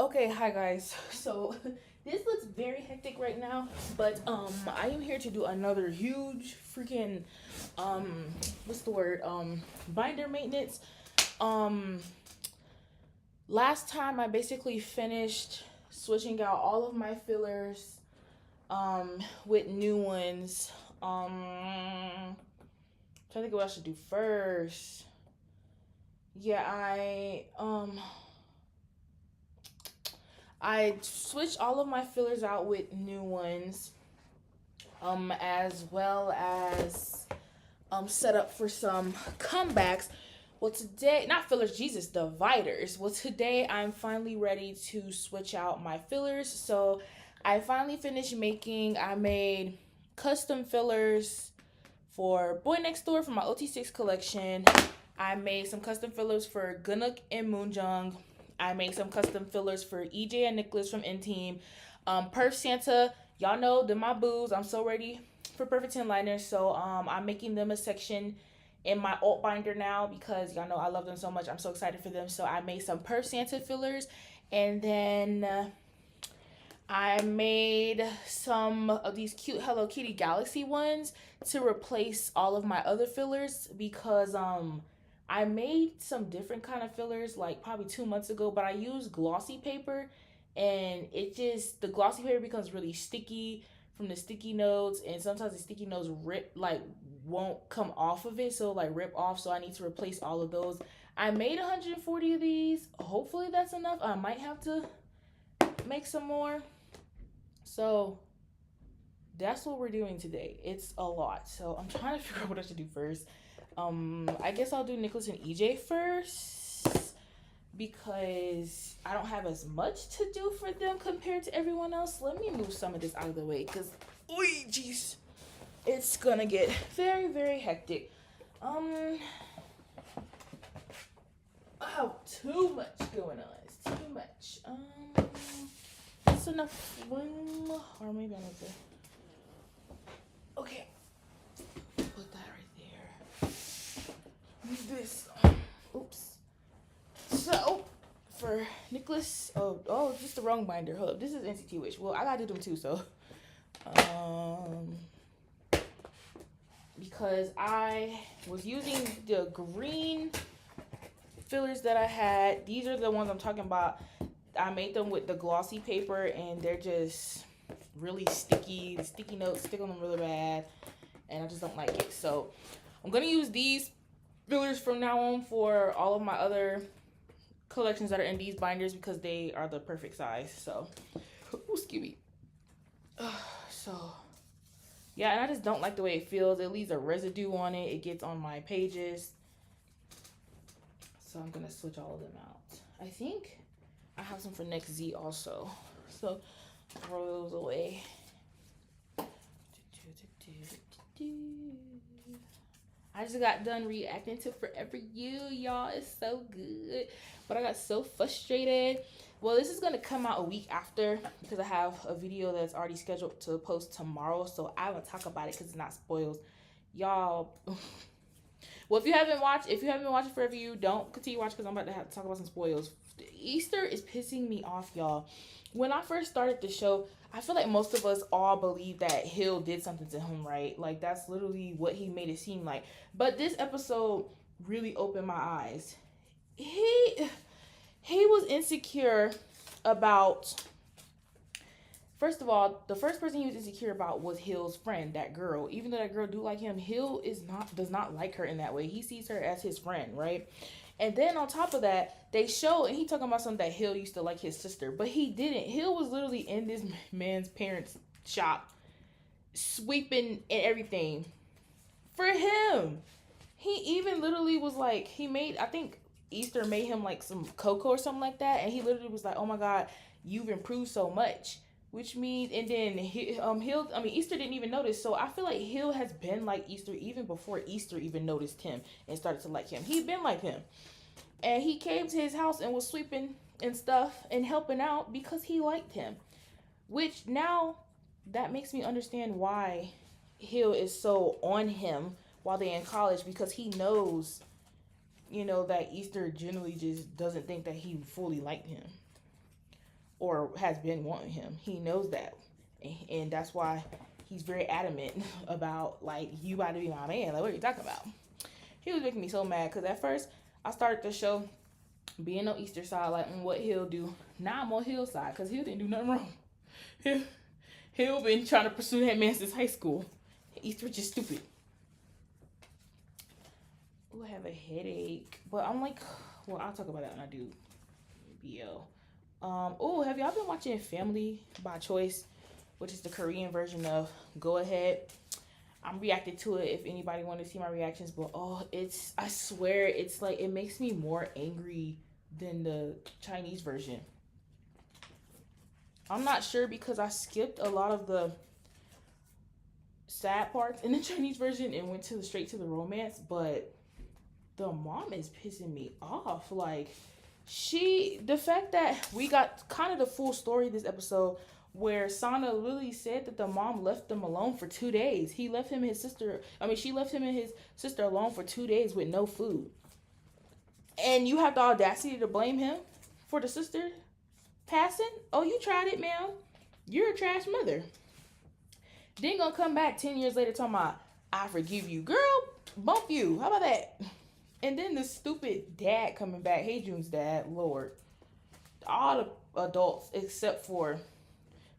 Okay, hi guys. So this looks very hectic right now, but I am here to do another huge freaking what's the word? Binder maintenance. Um Last time I basically finished switching out all of my fillers with new ones. Trying to think what I should do first. Yeah, I switched all of my fillers out with new ones, as well as set up for some comebacks. Well, today, not fillers, Jesus, dividers. Well, today I'm finally ready to switch out my fillers. So I finally finished I made custom fillers for BoyNextDoor for my OT6 collection. I made some custom fillers for JoongDunk and Moonjung. I made some custom fillers for EJ and Nicholas from N Team. PerthSanta, y'all know they're my boos. I'm so ready for Perfect 10 liners. So I'm making them a section in my alt binder now because y'all know I love them so much. I'm so excited for them. So I made some PerthSanta fillers, and then I made some of these cute Hello Kitty Galaxy ones to replace all of my other fillers because I made some different kind of fillers like probably 2 months ago, but I used glossy paper, and the glossy paper becomes really sticky from the sticky notes, and sometimes the sticky notes won't come off of it, so like rip off, so I need to replace all of those. I made 140 of these. Hopefully that's enough. I might have to make some more. So that's what we're doing today. It's a lot. So I'm trying to figure out what I should do first. I guess I'll do Nicholas and EJ first because I don't have as much to do for them compared to everyone else. Let me move some of this out of the way because, jeez, it's gonna get very, very hectic. I have too much going on. It's too much. That's enough room, or maybe I need to. Okay, put that right there. Move this. Oops. So for Nicholas, just the wrong binder. Hold up, this is NCT Wish. Well, I gotta do them too, so because I was using the green fillers that I had. These are the ones I'm talking about. I made them with the glossy paper, and they're just really sticky. The sticky notes stick on them really bad, and I just don't like it. So I'm gonna use these fillers from now on for all of my other collections that are in these binders because they are the perfect size. So, excuse me. So, yeah, and I just don't like the way it feels. It leaves a residue on it. It gets on my pages. So I'm gonna switch all of them out. I think I have some for next Z also. So throw those away. I just got done reacting to Forever You, y'all. It's so good. But I got so frustrated. Well, this is going to come out a week after because I have a video that's already scheduled to post tomorrow. So I won't talk about it because it's not spoils. Y'all. Well, if you haven't been watching Forever You, don't continue watching because I'm about to have to talk about some spoils. Easter is pissing me off, y'all. When I first started the show, I feel like most of us all believe that Hill did something to him, right? Like, that's literally what he made it seem like. But this episode really opened my eyes. He was insecure about... First of all, the first person he was insecure about was Hill's friend, that girl. Even though that girl do like him, Hill does not like her in that way. He sees her as his friend, right? And then on top of that, they show, and he talking about something that Hill used to like his sister, but he didn't. Hill was literally in this man's parents' shop, sweeping and everything for him. He even literally was like, I think Easter made him like some cocoa or something like that, and he literally was like, oh my God, you've improved so much. Which means, and then Easter didn't even notice. So I feel like Hill has been like Easter even before Easter even noticed him and started to like him. He'd been like him. And he came to his house and was sweeping and stuff and helping out because he liked him. Which now, that makes me understand why Hill is so on him while they're in college, because he knows, that Easter generally just doesn't think that he fully liked him. or has been wanting him. He knows that, and that's why he's very adamant about, like, you about to be my man. Like, what are you talking about? He was making me so mad because at first I started the show being on Easter side, like, what he'll do. Now I'm on Hill's side because Hill didn't do nothing wrong. Hill been trying to pursue that man since high school. Easter just stupid. Ooh, I have a headache, but I'm like, well, I'll talk about that when I do BL. Oh, have y'all been watching Family by Choice, which is the Korean version of Go Ahead? I'm reacting to it if anybody want to see my reactions, but oh, it's, I swear, it's like, it makes me more angry than the Chinese version. I'm not sure because I skipped a lot of the sad parts in the Chinese version and went to straight to the romance, but the mom is pissing me off. Like, the fact that we got kind of the full story this episode where Sana literally said that the mom left them alone for 2 days. She left him and his sister alone for 2 days with no food. And you have the audacity to blame him for the sister passing? Oh, you tried it, ma'am. You're a trash mother. Then gonna come back 10 years later talking about, I forgive you. Girl, bump you. How about that? And then the stupid dad coming back. Hey, June's dad. Lord. All the adults except for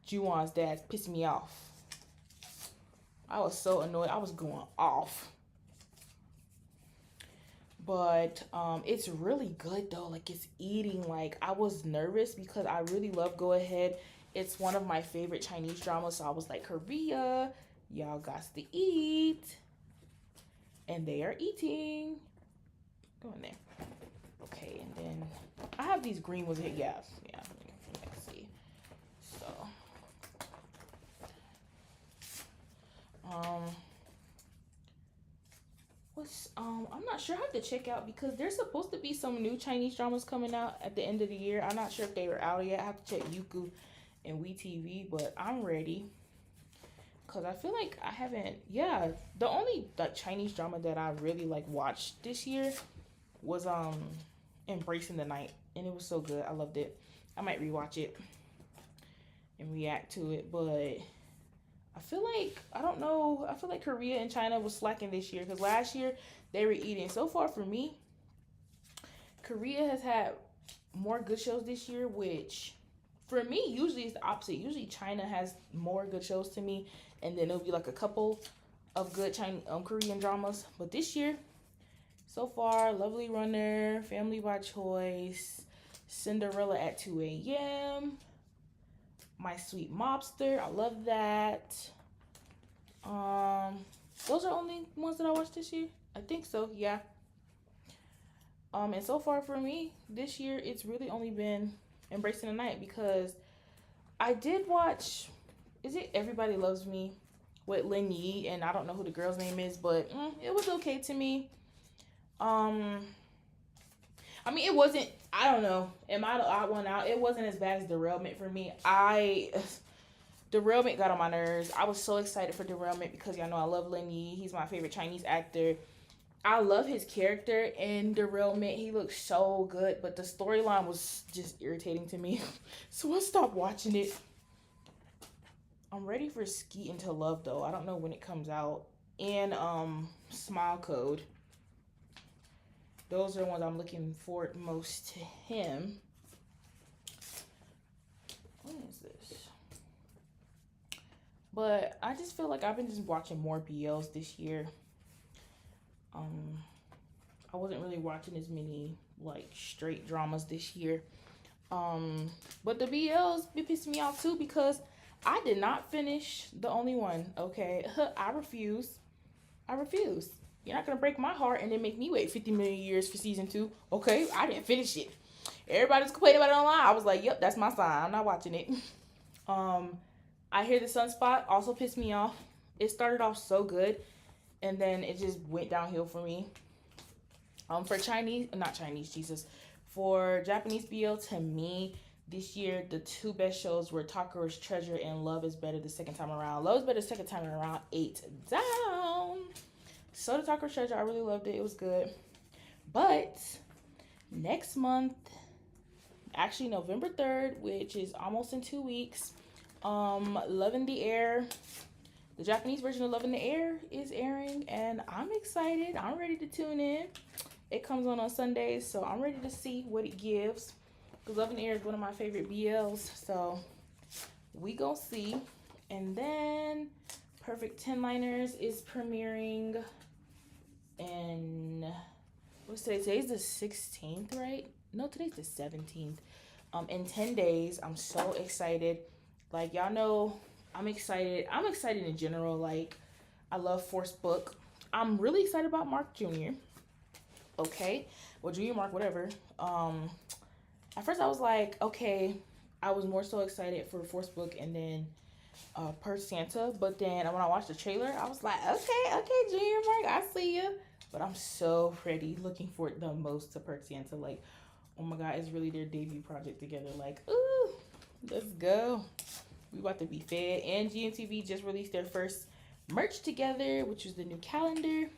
Juwon's dad pissed me off. I was so annoyed. I was going off. But it's really good though. Like, it's eating. Like, I was nervous because I really love Go Ahead. It's one of my favorite Chinese dramas. So I was like, Korea, y'all got to eat. And they are eating. Go in there. Okay, and then I have these green ones here. Yeah. Let's see. So, I'm not sure. I have to check out because there's supposed to be some new Chinese dramas coming out at the end of the year. I'm not sure if they were out yet. I have to check Youku and WeTV, but I'm ready. Cause I feel like I haven't. Yeah, the only like Chinese drama that I really like watched this year was Embracing the Night, and it was so good. I loved it. I might rewatch it and react to it, but I feel like, I don't know, I feel like Korea and China was slacking this year because last year they were eating. So far for me, Korea has had more good shows this year, which for me usually is the opposite. Usually China has more good shows to me, and then it'll be like a couple of good Korean dramas. But this year, so far, Lovely Runner, Family by Choice, Cinderella at 2 a.m., My Sweet Mobster, I love that. Those are only ones that I watched this year. I think so, yeah. And so far for me, this year, it's really only been Embracing the Night because I did watch, is it Everybody Loves Me with Lin Yi, and I don't know who the girl's name is, but it was okay to me. I mean, it wasn't, I don't know, am I the odd one out? It wasn't as bad as Derailment for me. Derailment got on my nerves. I was so excited for Derailment because y'all know I love Lin Yi. He's my favorite Chinese actor. I love his character in Derailment. He looks so good, but the storyline was just irritating to me. So I stopped watching it. I'm ready for Skeet Into Love though. I don't know when it comes out. And Smile Code. Those are the ones I'm looking forward most to him. What is this? But I just feel like I've been just watching more BLs this year. I wasn't really watching as many like straight dramas this year. But the BLs be pissing me off too because I did not finish The Only One. Okay, I refuse. You're not gonna break my heart and then make me wait 50 million years for season 2. Okay, I didn't finish it. Everybody's complaining about it online. I was like, yep, that's my sign. I'm not watching it. I Hear the Sunspot also pissed me off. It started off so good, and then it just went downhill for me. For For Japanese BL, to me, this year, the two best shows were Takara's Treasure and Love is Better the Second Time Around. Love is Better the Second Time Around, 8 down. So the Takara's Treasure, I really loved it. It was good. But next month, actually November 3rd, which is almost in 2 weeks. Love in the Air. The Japanese version of Love in the Air is airing, and I'm excited. I'm ready to tune in. It comes on Sundays, so I'm ready to see what it gives. Because Love in the Air is one of my favorite BLs, so we gonna see. And then Perfect 10 Liners is premiering in, what's today? Today's the 16th, right? No, today's the 17th. In 10 days. I'm so excited. Like, y'all know, I'm excited. I'm excited in general. Like, I love Forced Book. I'm really excited about Mark Jr. Okay. Well, Junior Mark, whatever. At first I was like, okay. I was more so excited for Forced Book and then PerthSanta. But then when I watched the trailer, I was like, okay, Junior Mark, I see you. But I'm so ready, looking forward the most to PerthSanta. Like, oh my God, it's really their debut project together. Like, ooh, let's go. We about to be fed. And GMTV just released their first merch together, which is the new calendar,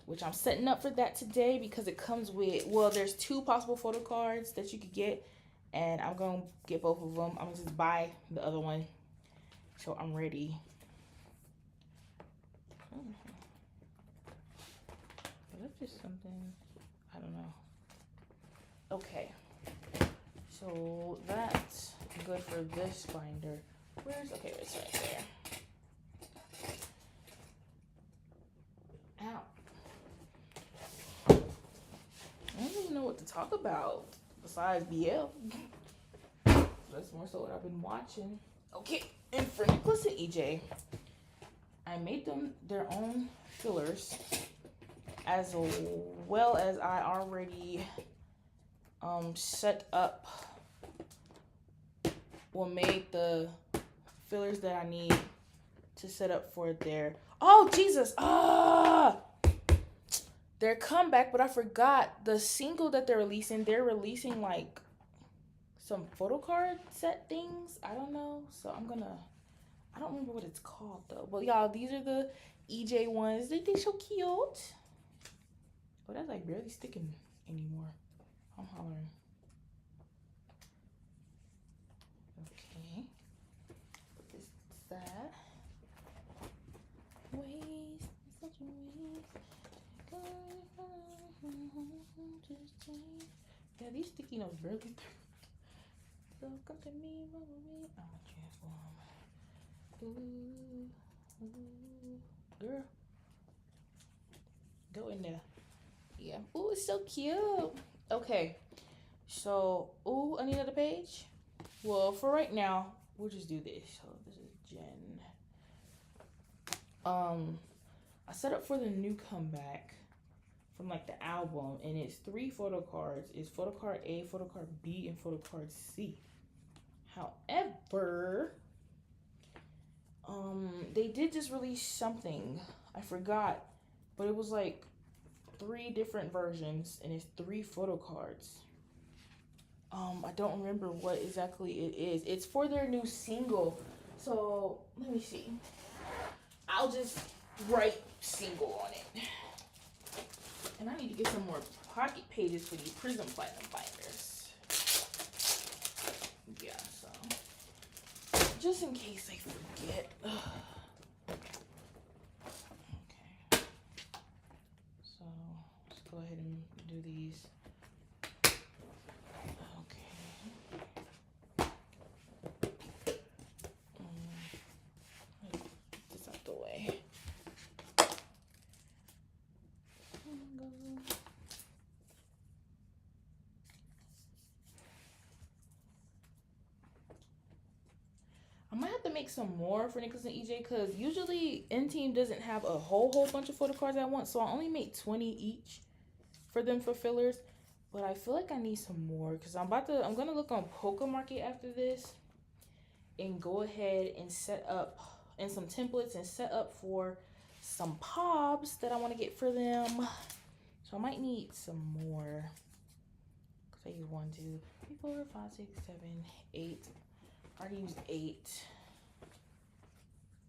which I'm setting up for that today because it comes with, well, there's 2 possible photo cards that you could get, and I'm going to get both of them. I'm going to just buy the other one. So I'm ready. That's just something, I don't know. Okay. So that's good for this binder. Okay, it's right there. Ow. I don't even know what to talk about besides BL. That's more so what I've been watching. Okay, and for Nicholas and EJ, I made them their own fillers, as well as I already set up, well, made the fillers that I need to set up for their, oh Jesus, their comeback. But I forgot the single that they're releasing like some photo card set things. I don't know, so I don't remember what it's called though. But y'all, these are the EJ ones. They so cute. Oh, that's like barely sticking anymore. I'm hollering. Okay. Put this aside. Waste, such a waste. Yeah, these sticky notes barely stick. So come to me, mama, me. I'll transform. Ooh, girl. Go in there. Yeah. Ooh, it's so cute. Okay. So, ooh, I need another page. Well, for right now, we'll just do this. So this is Jen. I set up for the new comeback from like the album, and it's 3 photo cards. It's photo card A, photo card B, and photo card C. However, they did just release something. I forgot, but it was like 3 different versions, and it's 3 photo cards. I don't remember what exactly it is. It's for their new single. So let me see. I'll just write single on it. And I need to get some more pocket pages for these Prism Platinum binders. Yeah, so just in case I forget. Okay. So let's go ahead and do these. I might have to make some more for Nicholas and EJ because usually N-Team doesn't have a whole bunch of photo cards at once. So I only made 20 each for them for fillers. But I feel like I need some more because I'm gonna look on Poké Market after this and go ahead and set up in some templates and set up for some pobs that I want to get for them. So I might need some more. Cause I use 1, 2, 3, 4, 5, 6, 7, 8. I already used 8.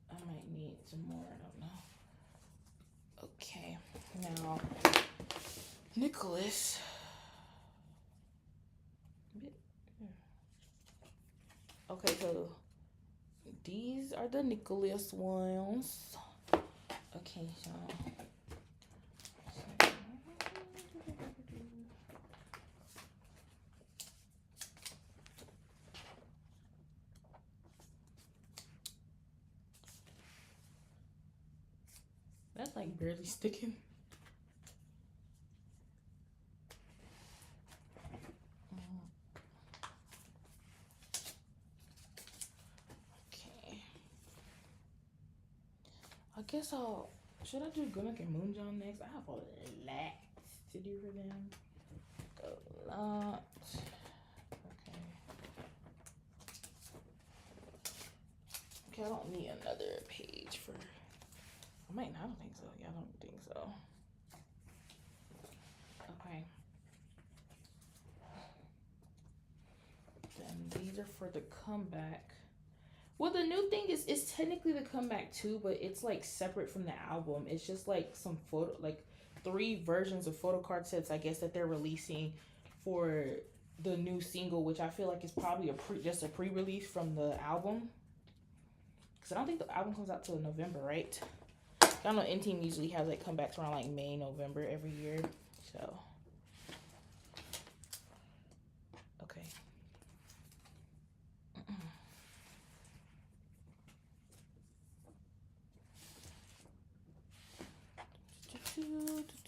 I might need some more. I don't know. Okay, now Nicholas. these are the Nicholas ones. Okay, so that's like barely sticking. Okay. I guess should I do JoongDunk and Moonjung next? I have a lot to do for them. A lot. Okay. Okay, I don't need another page for. I don't think so. Yeah, I don't think so. Okay. Then these are for the comeback. Well, the new thing is it's technically the comeback too, but it's like separate from the album. It's just like some like 3 versions of photo card sets, I guess, that they're releasing for the new single, which I feel like is probably just a pre-release from the album. Because I don't think the album comes out till November, right? I know N-Team usually has like comebacks around like May, November every year. So, okay.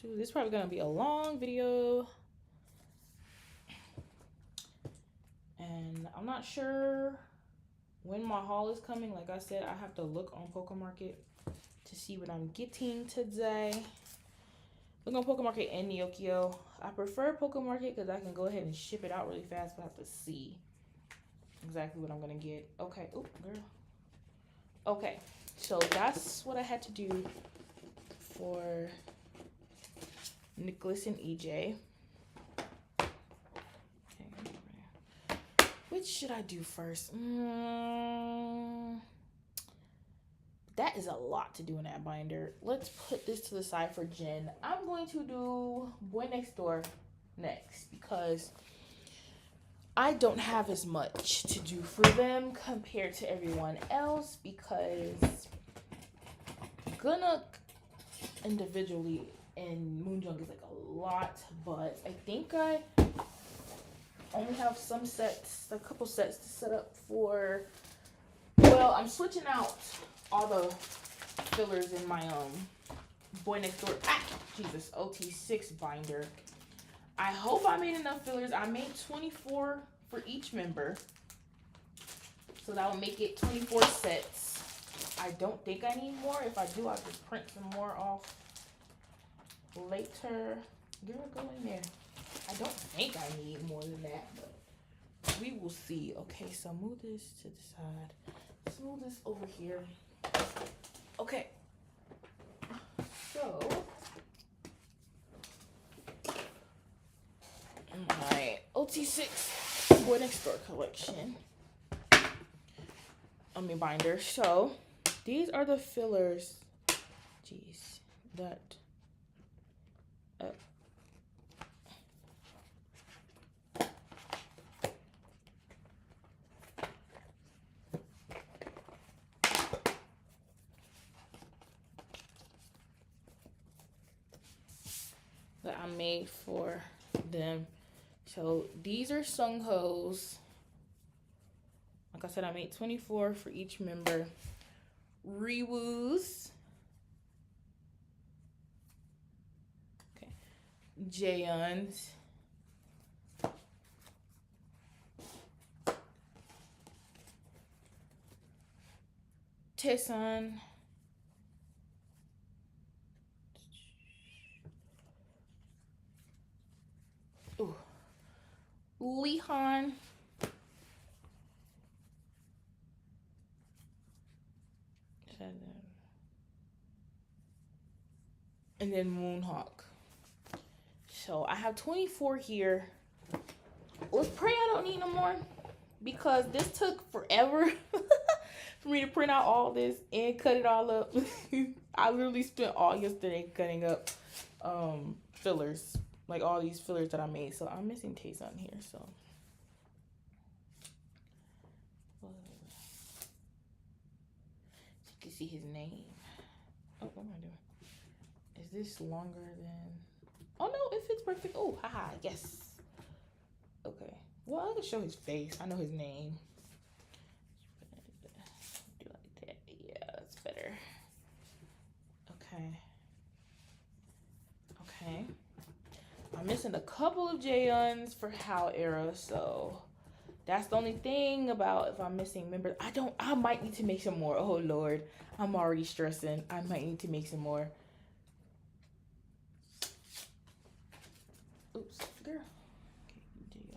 This is probably gonna be a long video. And I'm not sure when my haul is coming. Like I said, I have to look on PokeMarket to see what I'm getting today. Look on PokeMarket and Neokyo. I prefer PokeMarket because I can go ahead and ship it out really fast, but I have to see exactly what I'm gonna get. Okay, oh girl. Okay, so that's what I had to do for Nicholas and EJ. Which should I do first? That is a lot to do in that binder. Let's put this to the side for Jen. I'm going to do BoyNextDoor next because I don't have as much to do for them compared to everyone else, because JoongDunk individually and Moonjung is like a lot, but I think I only have some sets, a couple sets to set up for. Well, I'm switching out all the fillers in my BoyNextDoor OT6 binder. I hope I made enough fillers. I made 24 for each member, so that will make it 24 sets. I don't think I need more. If I do, I'll just print some more off later. Girl, go in there. I don't think I need more than that, but we will see. Okay, so move this to the side. Let's move this over here. Okay. So, my OT6 BoyNextDoor collection. Binder. So, these are the fillers. Jeez, that. That I made for them. So these are Sungho's. Like I said, I made 24 for each member. Riwoo's. Okay. Jaehyun's. Taesun. Ooh. Leehan. And then Moonhawk. So I have 24 here. Let's pray I don't need no more, because this took forever for me to print out all this and cut it all up. I literally spent all yesterday cutting up fillers, like all these fillers that I made. So I'm missing Taesun here, so see his name. Oh, what am I doing? Is this longer than... Oh no, it fits perfect. Oh, haha, yes. Okay. Well, I can show his face. I know his name. Do like that. Yeah, that's better. Okay. Okay. I'm missing a couple of Jayuns for How era, so that's the only thing about if I'm missing members. I might need to make some more. Oh Lord, I'm already stressing. I might need to make some more. Oops, girl. Okay,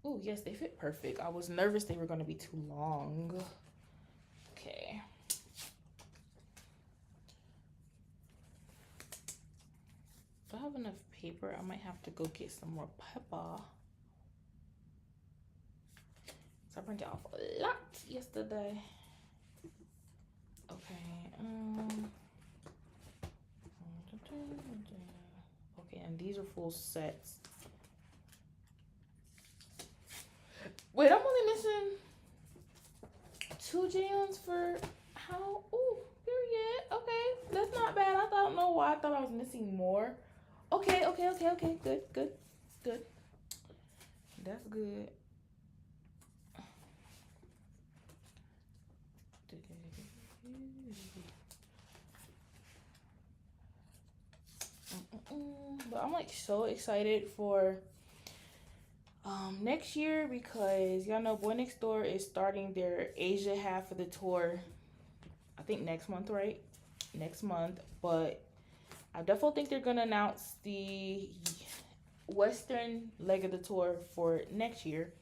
oh yes, they fit perfect. I was nervous they were gonna be too long. Okay. If I have enough paper, I might have to go get some more pepper. So I printed off a lot yesterday. Okay. Okay, and these are full sets. Wait, I'm only missing 2 Jayuns for How? Ooh, period. Okay, that's not bad. I don't know why I thought I was missing more. Okay. Good. That's good. But I'm like so excited for next year because y'all know BoyNextDoor is starting their Asia half of the tour. I think next month, right? Next month, but I definitely think they're gonna announce the Western leg of the tour for next year,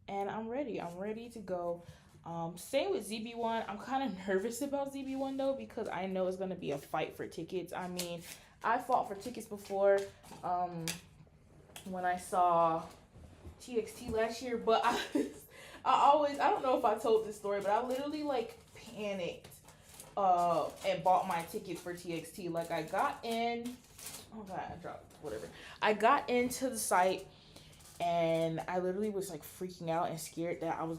and I'm ready. I'm ready to go. Same with ZB1. I'm kind of nervous about ZB1 though because I know it's gonna be a fight for tickets. I mean, I fought for tickets before when I saw TXT last year, but I don't know if I told this story, but I literally like panicked and bought my ticket for TXT. Like I got in, oh god, I dropped whatever. I got into the site and I literally was like freaking out and scared that I was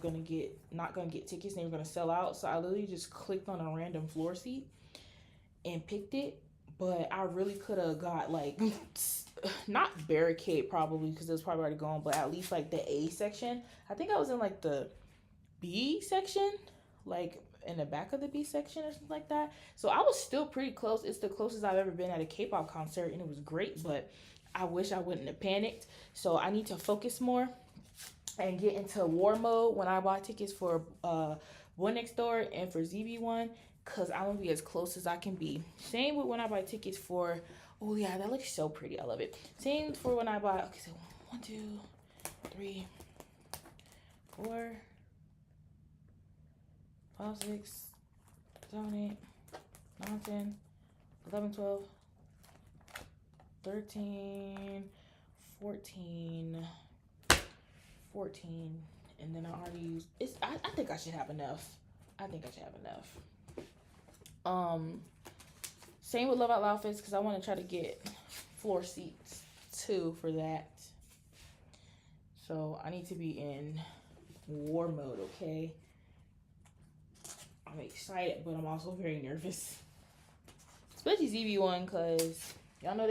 not gonna get tickets and they were gonna sell out. So I literally just clicked on a random floor seat and picked it. But I really could have got like not barricade probably because it was probably already gone, but at least like the A section. I think I was in like the B section, like in the back of the B section or something like that. So I was still pretty close. It's the closest I've ever been at a K-pop concert and it was great, but I wish I wouldn't have panicked. So I need to focus more and get into war mode when I buy tickets for BoyNextDoor and for ZB1 because I want to be as close as I can be. Same with when I buy tickets for, oh yeah, that looks so pretty. I love it. Same for when I buy, okay, so 1, 2, 3, 4, 5, 6, 7, 8, 9, 10, 11, 12, 13, 14, 14, and then I already used, I think I should have enough. Same with Love Out Loud Fest because I want to try to get floor seats too for that. So I need to be in war mode, okay? I'm excited, but I'm also very nervous. Especially ZB1 because y'all know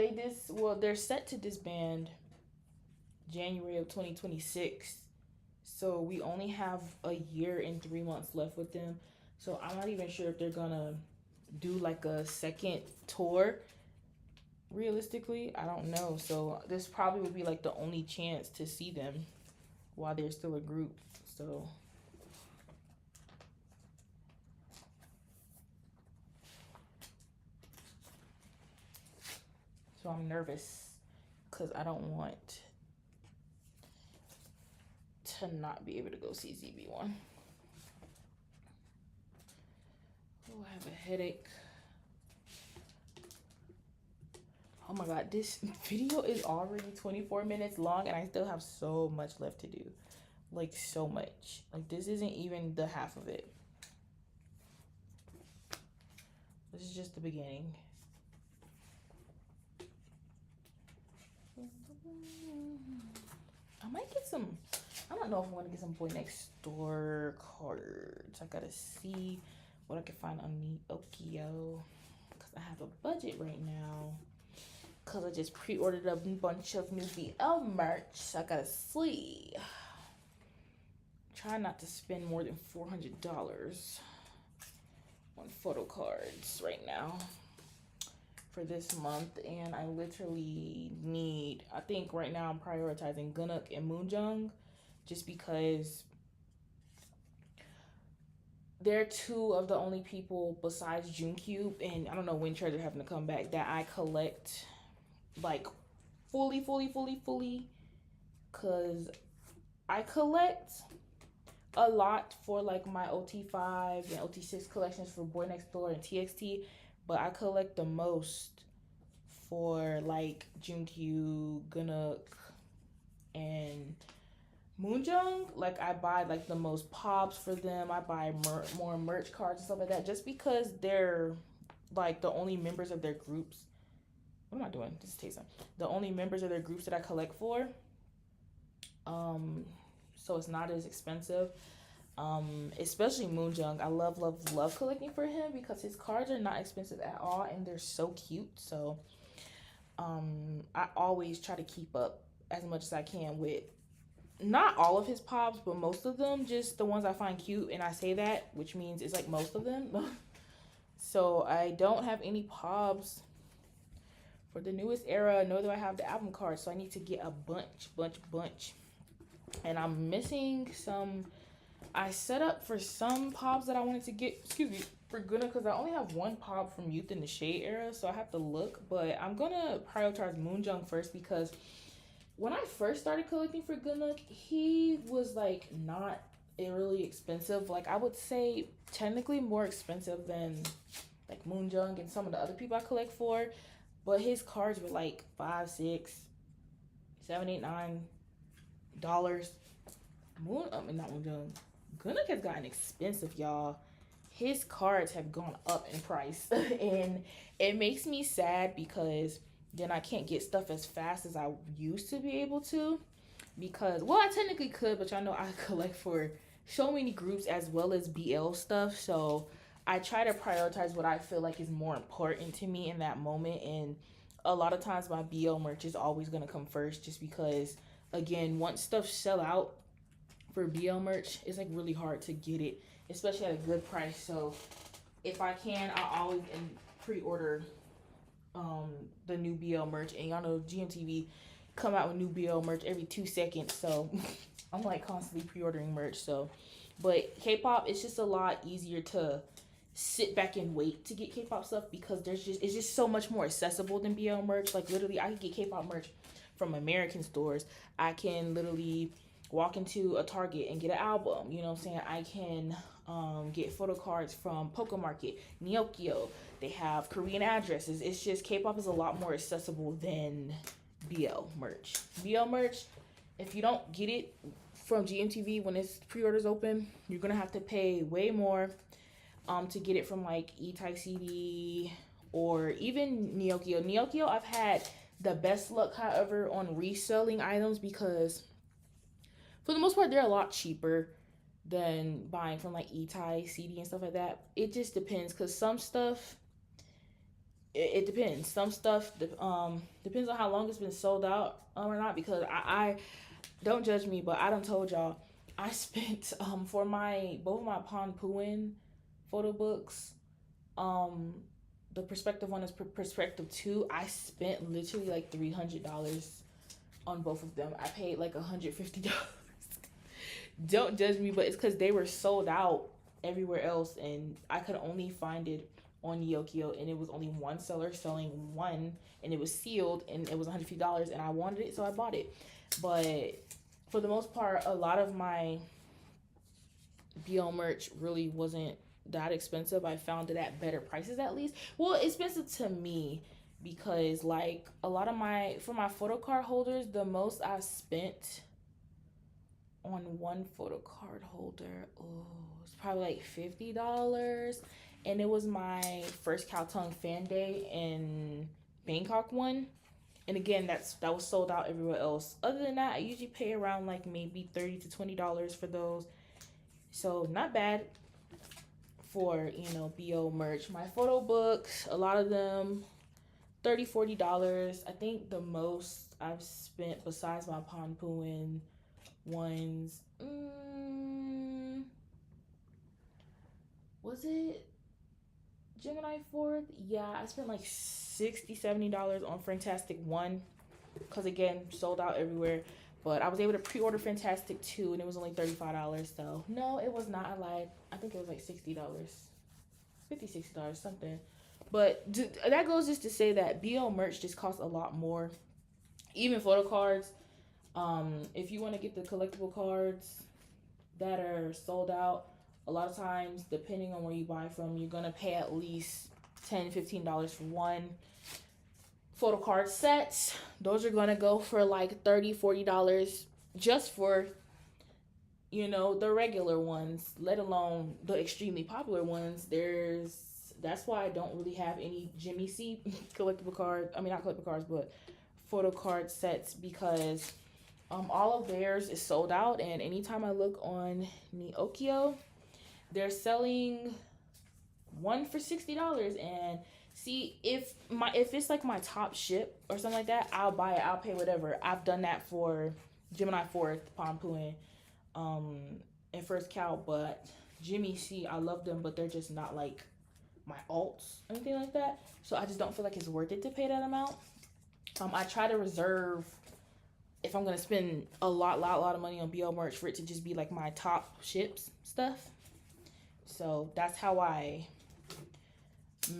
they're set to disband January of 2026. So we only have a year and 3 months left with them. So I'm not even sure if they're gonna do like a second tour. Realistically, I don't know. So this probably would be like the only chance to see them while they're still a group. So I'm nervous because I don't want to not be able to go see ZB1. Oh, I have a headache. Oh my god, this video is already 24 minutes long and I still have so much left to do. Like so much. Like this isn't even the half of it. This is just the beginning. I might get some, I don't know if I want to get some BoyNextDoor cards. I gotta see what I can find on Neokio, because I have a budget right now. Because I just pre-ordered a bunch of new BL merch. So I gotta see. Try not to spend more than $400 on photo cards right now for this month. And I literally need, I think right now I'm prioritizing JoongDunk and Moonjung, just because they're two of the only people besides Junkyu and I don't know when Treasure having to come back that I collect like fully, because I collect a lot for like my OT5 and OT6 collections for BoyNextDoor and TXT, but I collect the most for like Junkyu, JoongDunk, and Moonjung. Like I buy like the most pops for them. I buy more merch cards and stuff like that, just because they're like the only members of their groups. What am I doing? Just taste them. The only members of their groups that I collect for. So it's not as expensive. Especially Moonjung. I love collecting for him because his cards are not expensive at all and they're so cute. So I always try to keep up as much as I can with not all of his pops, but most of them, just the ones I find cute. And I say that, which means it's like most of them. So I don't have any pops for the newest era, nor do I have the album cards. So I need to get a bunch. And I'm missing some. I set up for some pops that I wanted to get, excuse me, for JoongDunk, because I only have one pop from Youth in the Shade era, so I have to look. But I'm gonna prioritize Moonjung first, because when I first started collecting for JoongDunk, he was like not really expensive. Like I would say technically more expensive than like Moonjung and some of the other people I collect for. But his cards were like $5, $6, $7, $8, $9. Not Moonjung. JoongDunk has gotten expensive, y'all. His cards have gone up in price. And it makes me sad, because then I can't get stuff as fast as I used to be able to. Because, well, I technically could, but y'all know I collect for so many groups as well as BL stuff. So I try to prioritize what I feel like is more important to me in that moment. And a lot of times my BL merch is always going to come first, just because, again, once stuff sell out for BL merch, it's like really hard to get it, especially at a good price. So if I can, I always pre-order the new BL merch. And y'all know GMTV come out with new BL merch every 2 seconds. So I'm like constantly pre-ordering merch. So, but K-pop, it's just a lot easier to sit back and wait to get K-pop stuff, because it's just so much more accessible than BL merch. Like literally I can get K-pop merch from American stores. I can literally walk into a Target and get an album, you know what I'm saying? I can get photo cards from Poke Market, Neokio. They have Korean addresses. It's just K-pop is a lot more accessible than BL merch. BL merch, if you don't get it from GMTV when its pre-orders open, you're gonna have to pay way more to get it from like E-Type CD or even Neokio. Neokio, I've had the best luck, however, on reselling items, because for the most part they're a lot cheaper than buying from like E-Type CD and stuff like that. It just depends, because some stuff, it depends. Some stuff depends on how long it's been sold out or not, because I don't judge me, but I done told y'all I spent for both of my Pon Puin photo books, the perspective one is perspective 2, I spent literally like $300 on both of them. I paid like $150. Don't judge me, but it's because they were sold out everywhere else, and I could only find it on Neokio, and it was only one seller selling one, and it was sealed, and it was $150, and I wanted it, so I bought it. But for the most part, a lot of my BL merch really wasn't that expensive. I found it at better prices, at least. Well, expensive to me, because like a lot of for my photo card holders, the most I spent on one photo card holder, it's probably like $50, and it was my first Caltung fan day in Bangkok one. And again, that was sold out everywhere else. Other than that, I usually pay around like maybe $30 to $20 for those. So not bad for, you know, BO merch. My photo books, a lot of them $30, $40. I think the most I've spent besides my Pon ones, was it Gemini 4th? Yeah, I spent like $60, $70 on Fantastic 1 because again, sold out everywhere. But I was able to pre-order Fantastic 2 and it was only $35. So no, it was not. I lied. I think it was like $60, $50, $60, something. But that goes just to say that BO merch just costs a lot more. Even photo cards. If you want to get the collectible cards that are sold out, a lot of times, depending on where you buy from, you're gonna pay at least $10, $15 for one photo card set. Those are gonna go for like $30, $40 just for, you know, the regular ones, let alone the extremely popular ones. That's why I don't really have any Jimmy C collectible cards. I mean, not collectible cards, but photo card sets, because all of theirs is sold out. And anytime I look on Neokio, they're selling one for $60. And see, if it's like my top ship or something like that, I'll buy it. I'll pay whatever. I've done that for Gemini 4th, Pompuin, and First Cow. But Jimmy C, I love them, but they're just not like my alts or anything like that. So I just don't feel like it's worth it to pay that amount. I try to reserve, if I'm gonna spend a lot of money on BO merch, for it to just be like my top ships stuff. So that's how I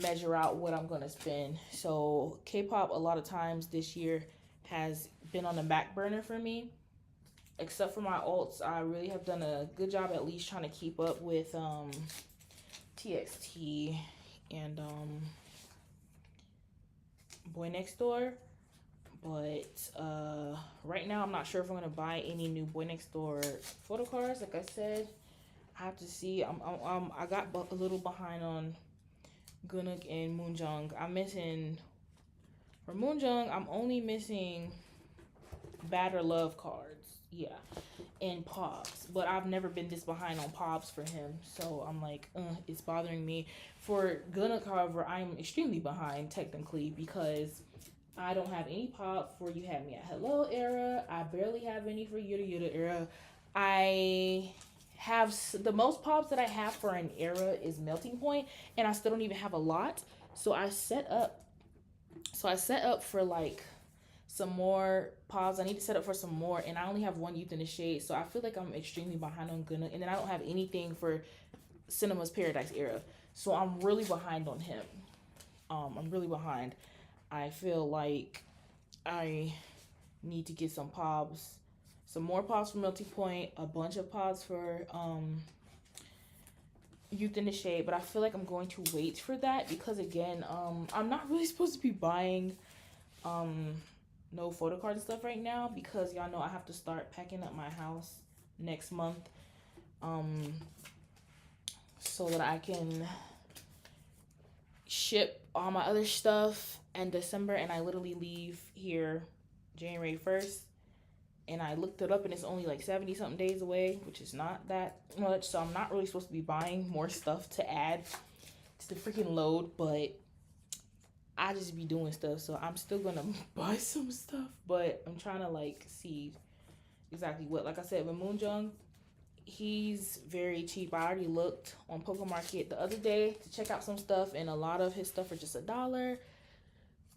measure out what I'm gonna spend. So K-pop a lot of times this year has been on the back burner for me. Except for my alts, I really have done a good job at least trying to keep up with TXT and BoyNextDoor. But right now I'm not sure if I'm gonna buy any new BoyNextDoor photo cards. Like I said, I have to see. I got a little behind on JoongDunk and Moonjung. For Moonjung, I'm only missing Bad or Love cards. Yeah, and Pobs. But I've never been this behind on Pobs for him. So I'm like, it's bothering me. For JoongDunk, however, I'm extremely behind technically, because I don't have any Pop for You Had Me at Hello era. I barely have any for Yuta Yuta era. I have the most Pops that I have for an era is Melting Point, and I still don't even have a lot. So I set up for like some more Pops. I need to set up for some more, and I only have one Youth in the Shade. So I feel like I'm extremely behind on JoongDunk, and then I don't have anything for Cinema's Paradise era. So I'm really behind on him. I'm really behind. I feel like I need to get some Pops, some more Pops for Melting Point, a bunch of Pops for Youth in the Shade, but I feel like I'm going to wait for that because again, I'm not really supposed to be buying no photo cards and stuff right now because y'all know I have to start packing up my house next month so that I can ship all my other stuff in December, and I literally leave here January 1st, and I looked it up and it's only like 70 something days away, which is not that much. So I'm not really supposed to be buying more stuff to add to the freaking load, but I just be doing stuff, so I'm still gonna buy some stuff, but I'm trying to like see exactly what. Like I said, with Moonjung, he's very cheap. I already looked on Poké Market the other day to check out some stuff, and a lot of his stuff are just $1,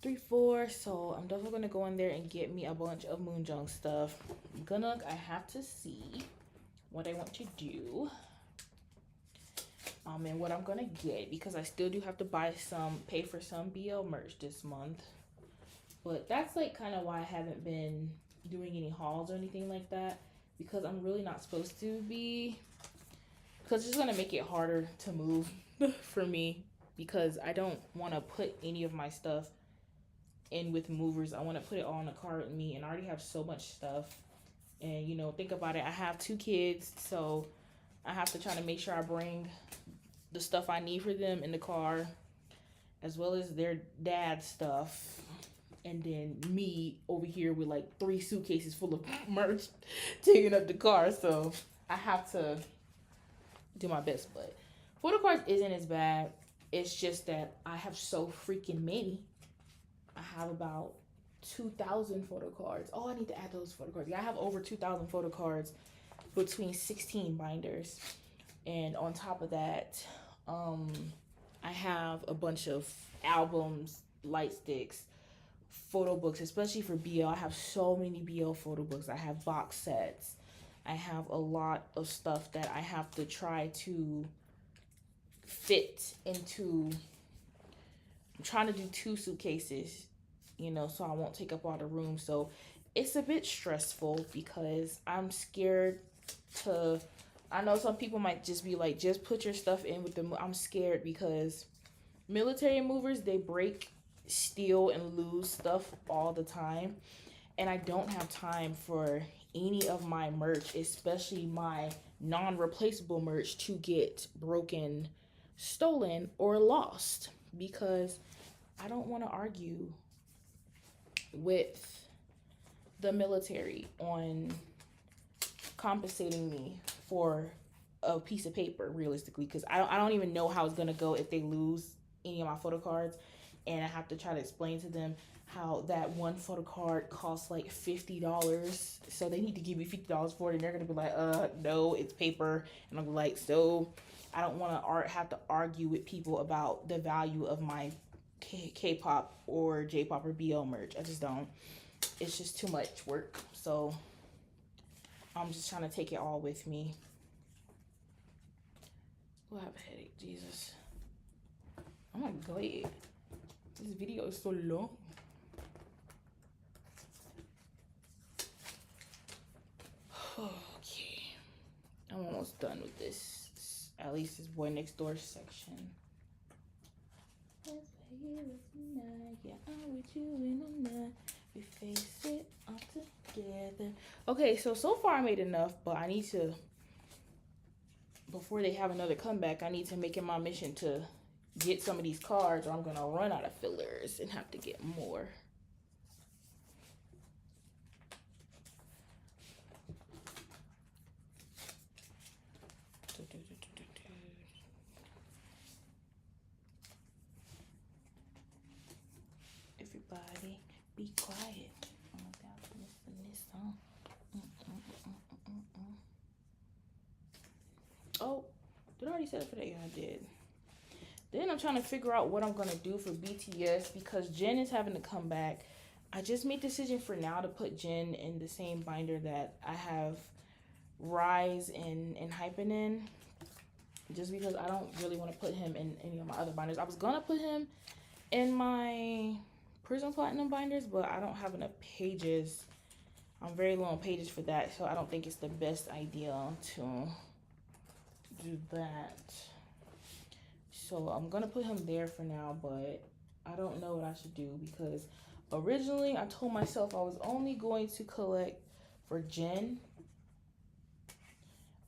$3, $4. So I'm definitely gonna go in there and get me a bunch of Moonjung stuff. JoongDunk, I have to see what I want to do. And what I'm gonna get, because I still do have to pay for some BL merch this month. But that's like kind of why I haven't been doing any hauls or anything like that, because I'm really not supposed to be, because it's just gonna make it harder to move for me, because I don't want to put any of my stuff in with movers. I want to put it all in a car with me, and I already have so much stuff. And you know, think about it, I have 2 kids, so I have to try to make sure I bring the stuff I need for them in the car, as well as their dad's stuff. and then me over here with like 3 suitcases full of merch taking up the car. So I have to do my best, but photo cards isn't as bad. It's just that I have so freaking many. I have about 2,000 photo cards. Oh, I need to add those photo cards. Yeah, I have over 2,000 photo cards between 16 binders. And on top of that, I have a bunch of albums, light sticks, photo books, especially for BL. I have so many BL photo books. I have box sets. I have a lot of stuff that I have to try to fit into. I'm trying to do 2 suitcases, you know, so I won't take up all the room. So it's a bit stressful because I'm scared to, I know some people might just be like, just put your stuff in with them. I'm scared because military movers, they break, steal, and lose stuff all the time. And I don't have time for any of my merch, especially my non-replaceable merch, to get broken, stolen, or lost, because I don't want to argue with the military on compensating me for a piece of paper, realistically, because I don't even know how it's going to go if they lose any of my photo cards, and I have to try to explain to them how that one photo card costs like $50, so they need to give me $50 for it, and they're gonna be like, no, it's paper, and I'm like, so I don't want to have to argue with people about the value of my K-pop or J-pop or BL merch. I just don't. It's just too much work, so I'm just trying to take it all with me. Oh, I have a headache, Jesus. Oh my God, this video is so long. Okay, I'm almost done with this. At least this BoyNextDoor section. Yeah, I'm with you in the night. We face it all together. Okay, so far I made enough, but I need to, before they have another comeback, I need to make it my mission to get some of these cards, or I'm gonna run out of fillers and have to get more. Everybody be quiet. Oh my God, I'm missing this song. Oh, did I already set up for that? Yeah, I did. Then I'm trying to figure out what I'm going to do for BTS because Jin is having to come back. I just made the decision for now to put Jin in the same binder that I have Rise and Hypen in, just because I don't really want to put him in any of my other binders. I was going to put him in my Prism Platinum binders, but I don't have enough pages. I'm very low on pages for that, so I don't think it's the best idea to do that. So I'm gonna put him there for now, but I don't know what I should do because originally I told myself I was only going to collect for Jin.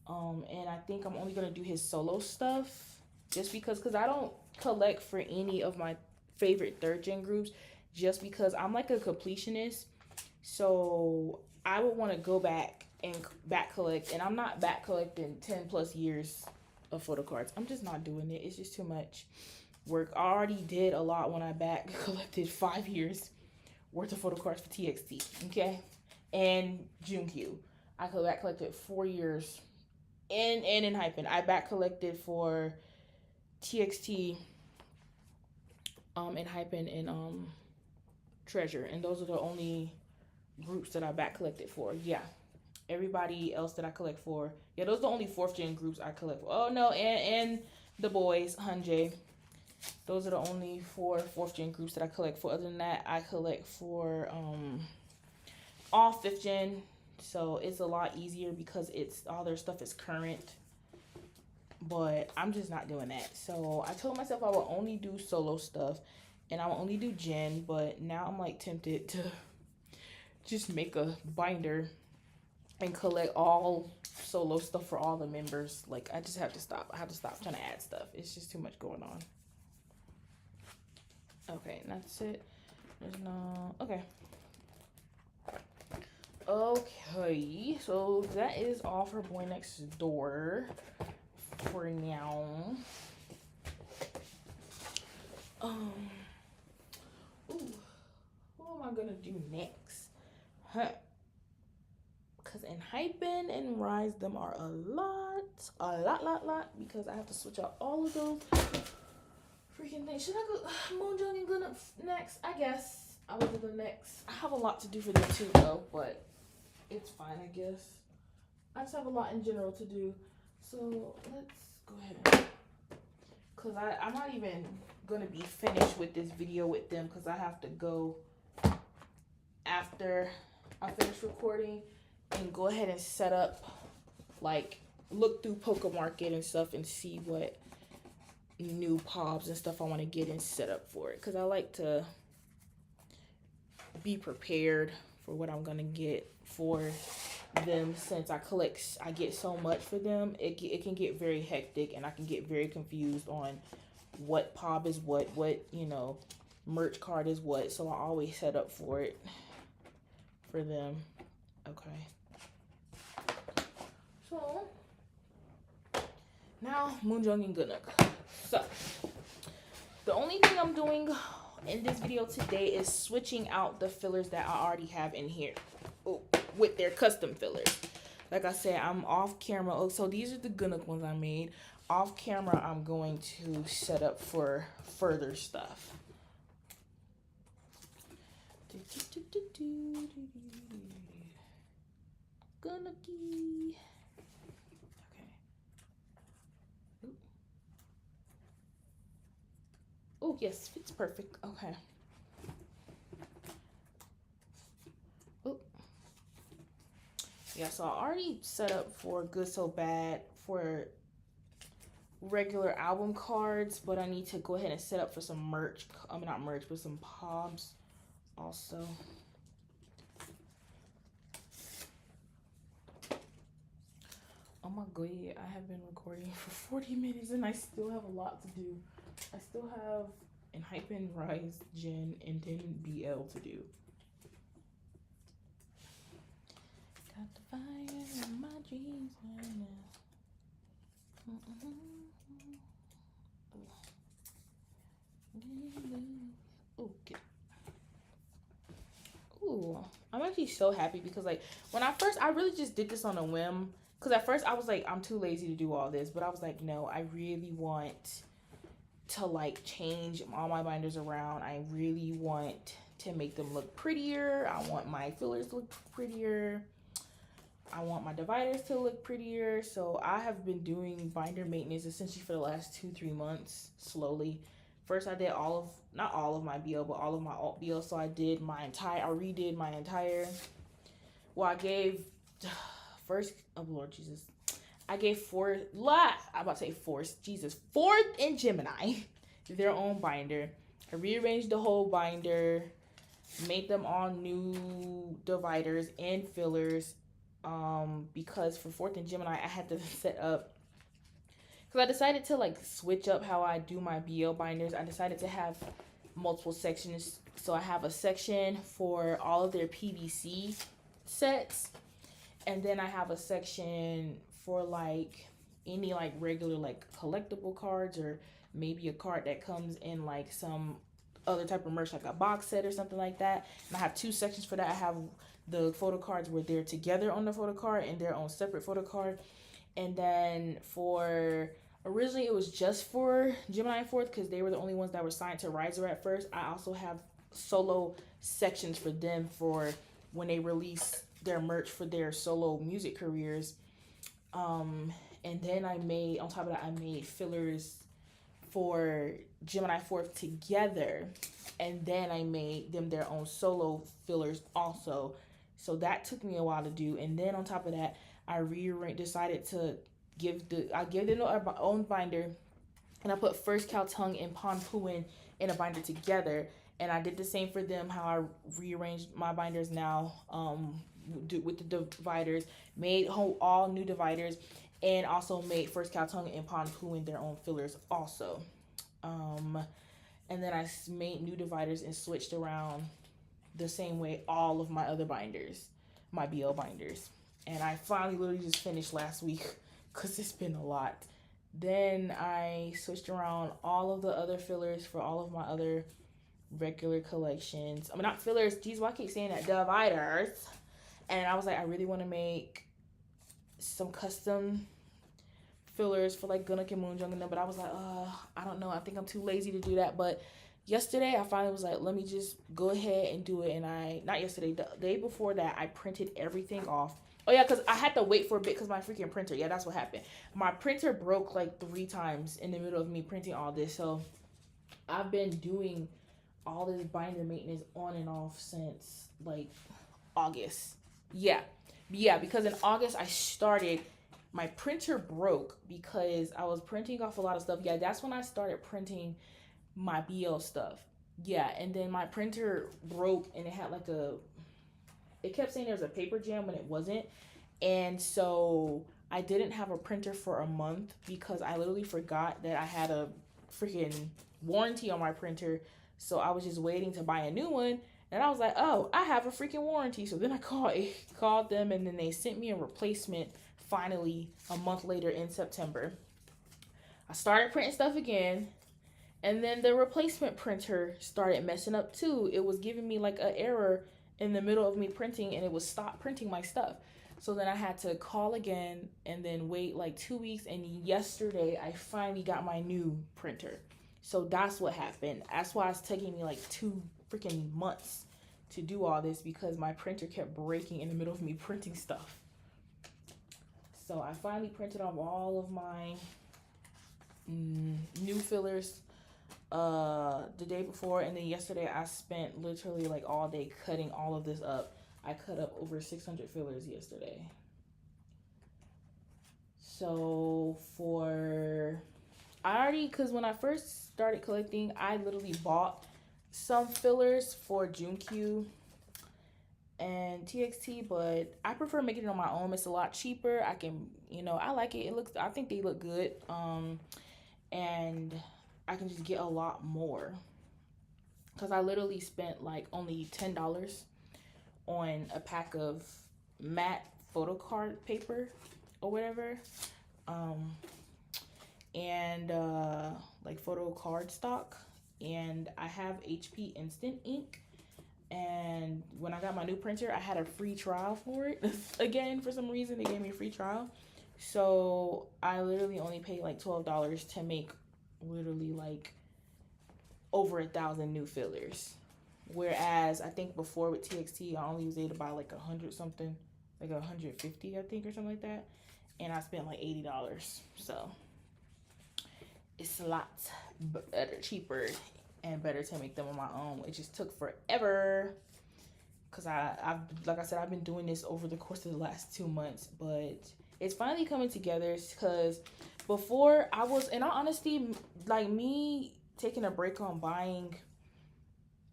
And I think I'm only gonna do his solo stuff just because I don't collect for any of my favorite 3rd gen groups just because I'm like a completionist. So I would want to go back and back collect, and I'm not back collecting 10+ years of photo cards. I'm just not doing it. It's just too much work. I already did a lot when I back collected 5 years worth of photo cards for TXT, okay? And JoongDunk. I back collected 4 years and in Hypen. I back collected for TXT, in Hypen and Treasure, and those are the only groups that I back collected for. Yeah, everybody else that I collect for, yeah, those are the only 4th gen groups I collect for. Oh no, and the boys, Hanjae. Those are the only 4 4th gen groups that I collect for. Other than that, I collect for all 5th gen. So it's a lot easier because it's all their stuff is current. But I'm just not doing that. So I told myself I would only do solo stuff and I would only do Jin, but now I'm like tempted to just make a binder and collect all solo stuff for all the members. Like, I just have to stop. I have to stop trying to add stuff. It's just too much going on. Okay, and that's it. There's no, okay. Okay, so that is all for BoyNextDoor for now. Ooh, what am I gonna do next? Huh? Because in Hypen and Rise, them are a lot, because I have to switch out all of those freaking things. Should I go Moonjung and Gunnup next? I guess I will do the next. I have a lot to do for them too, though, but it's fine, I guess. I just have a lot in general to do. So let's go ahead. Because I'm not even going to be finished with this video with them because I have to go after I finish recording and go ahead and set up, like, look through Pokemarket and stuff and see what new pobs and stuff I want to get and set up for it. Because I like to be prepared for what I'm going to get for them, since I get so much for them. It can get very hectic and I can get very confused on what pob is what, you know, merch card is what. So I always set up for it for them. Okay. So now Moonjung and Gunnup. So the only thing I'm doing in this video today is switching out the fillers that I already have in here with their custom fillers. Like I said, I'm off camera. Oh, so these are the Gunnup ones I made. Off camera, I'm going to set up for further stuff. Gunnucky. Okay. Oh, yes, fits perfect. Okay. Yeah, so I already set up for Good So Bad for regular album cards, but I need to go ahead and set up for some merch. I mean, not merch, but some pobs also. Oh my god, I have been recording for 40 minutes and I still have a lot to do. I still have an Hypen, Rise, Gen, and then BL to do. Got the fire in my dreams right now. Okay. Ooh, I'm actually so happy because, like, when I really just did this on a whim. Because at first I was like, I'm too lazy to do all this. But I was like, no, I really want to, like, change all my binders around. I really want to make them look prettier. I want my fillers to look prettier. I want my dividers to look prettier. So I have been doing binder maintenance essentially for the last 2-3 months, slowly. First I did not all of my BL, but all of my alt BL. So I redid my entire, well, I gave, first, oh Lord Jesus. I gave Fourth and Gemini their own binder. I rearranged the whole binder, made them all new dividers and fillers. Because for Fourth and Gemini, I had to set up, because I decided to, like, switch up how I do my BL binders. I decided to have multiple sections. So I have a section for all of their PVC sets. And then I have a section for, like, any, like, regular, like, collectible cards, or maybe a card that comes in, like, some other type of merch, like a box set or something like that. And I have 2 sections for that. I have the photo cards where they're together on the photo card and their own separate photo card. And then originally it was just for Gemini and Fourth because they were the only ones that were signed to Riser at first. I also have solo sections for them for when they release their merch for their solo music careers. And then on top of that, I made fillers for Gemini Fourth together. And then I made them their own solo fillers also. So that took me a while to do. And then on top of that, I decided to give them our own binder. And I put First Cow Tongue and Pon Puin in a binder together. And I did the same for them, how I rearranged my binders now with the dividers. Made all new dividers. And also made First Cow Tongue and Pon Puin their own fillers also. and then I made new dividers and switched around the same way all of my other binders, my BL binders. And I finally literally just finished last week because it's been a lot. Then I switched around all of the other fillers for all of my other regular collections. I mean, not fillers. Geez, why I keep saying that? Dividers. And I was like, I really want to make some custom fillers for like JoongDunk and Moonjung and them. But I was like, I don't know. I think I'm too lazy to do that. But yesterday, I finally was like, let me just go ahead and do it. And not yesterday, the day before that, I printed everything off. Oh, yeah, because I had to wait for a bit because my freaking printer. Yeah, that's what happened. My printer broke like 3 times in the middle of me printing all this. So I've been doing all this binder maintenance on and off since like August. Yeah, because in August I started, my printer broke because I was printing off a lot of stuff. Yeah, that's when I started printing my BL stuff. Yeah, and then my printer broke and it had like it kept saying there was a paper jam when it wasn't. And so I didn't have a printer for a month because I literally forgot that I had a freaking warranty on my printer. So I was just waiting to buy a new one. And I was like, oh, I have a freaking warranty. So then I called them, and then they sent me a replacement finally a month later in September. I started printing stuff again. And then the replacement printer started messing up too. It was giving me like an error in the middle of me printing, and it would stop printing my stuff. So then I had to call again and then wait like 2 weeks. And yesterday I finally got my new printer. So that's what happened. That's why it's taking me like 2 freaking months to do all this, because my printer kept breaking in the middle of me printing stuff. So I finally printed off all of my new fillers the day before, and then yesterday I spent literally like all day cutting all of this up. I cut up over 600 fillers yesterday. So because when I first started collecting, I literally bought some fillers for JoongDunk and TXT, but I prefer making it on my own. It's a lot cheaper. I can, I like it. I think they look good. And I can just get a lot more, because I literally spent like only $10 on a pack of matte photo card paper or whatever, and like photo card stock. And I have HP Instant Ink, and when I got my new printer, I had a free trial for it. Again, for some reason they gave me a free trial, so I literally only paid like $12 to make literally like over 1,000 new fillers. Whereas I think before with TXT, I only was able to buy like 100 something, like 150 I think, or something like that, and I spent like $80. So it's a lot better, cheaper, and better to make them on my own. It just took forever, because I've like I said, I've been doing this over the course of the last 2 months, but it's finally coming together. Because before I was, in all honesty, like me taking a break on buying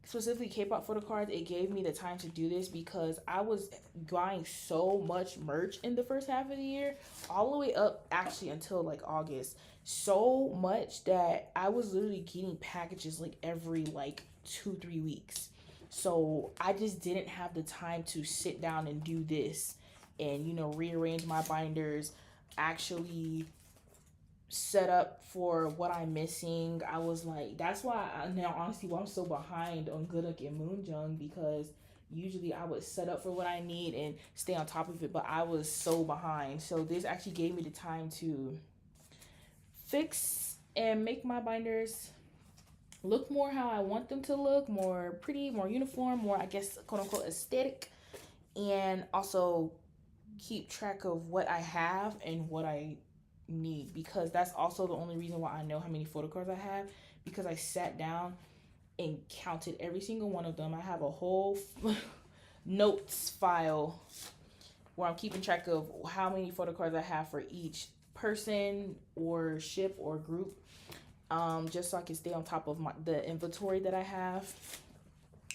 specifically K-pop photo cards, it gave me the time to do this, because I was buying so much merch in the first half of the year, all the way up actually until like August. So much that I was literally getting packages like every like 2-3 weeks. So I just didn't have the time to sit down and do this and rearrange my binders, actually set up for what I'm missing. I was like, that's why now honestly I'm so behind on JoongDunk and Moonjung, because usually I would set up for what I need and stay on top of it, but I was so behind. So this actually gave me the time to fix and make my binders look more how I want them to look, more pretty, more uniform, more, I guess, quote unquote aesthetic, and also keep track of what I have and what I need, because that's also the only reason why I know how many photo cards I have, because I sat down and counted every single one of them. I have a whole notes file where I'm keeping track of how many photo cards I have for each person or ship or group, just so I can stay on top of the inventory that I have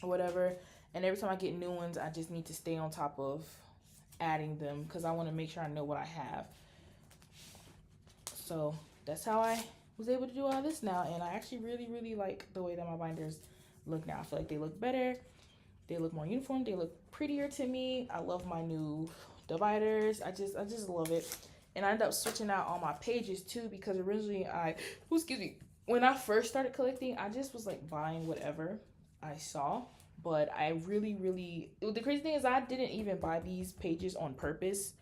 or whatever. And every time I get new ones, I just need to stay on top of adding them, because I want to make sure I know what I have. So that's how I was able to do all this now, and I actually really like the way that my binders look now. I feel like they look better, they look more uniform, they look prettier to me. I love my new dividers. I just love it. And I ended up switching out all my pages too, because originally when I first started collecting, I just was like buying whatever I saw. But I the crazy thing is I didn't even buy these pages on purpose.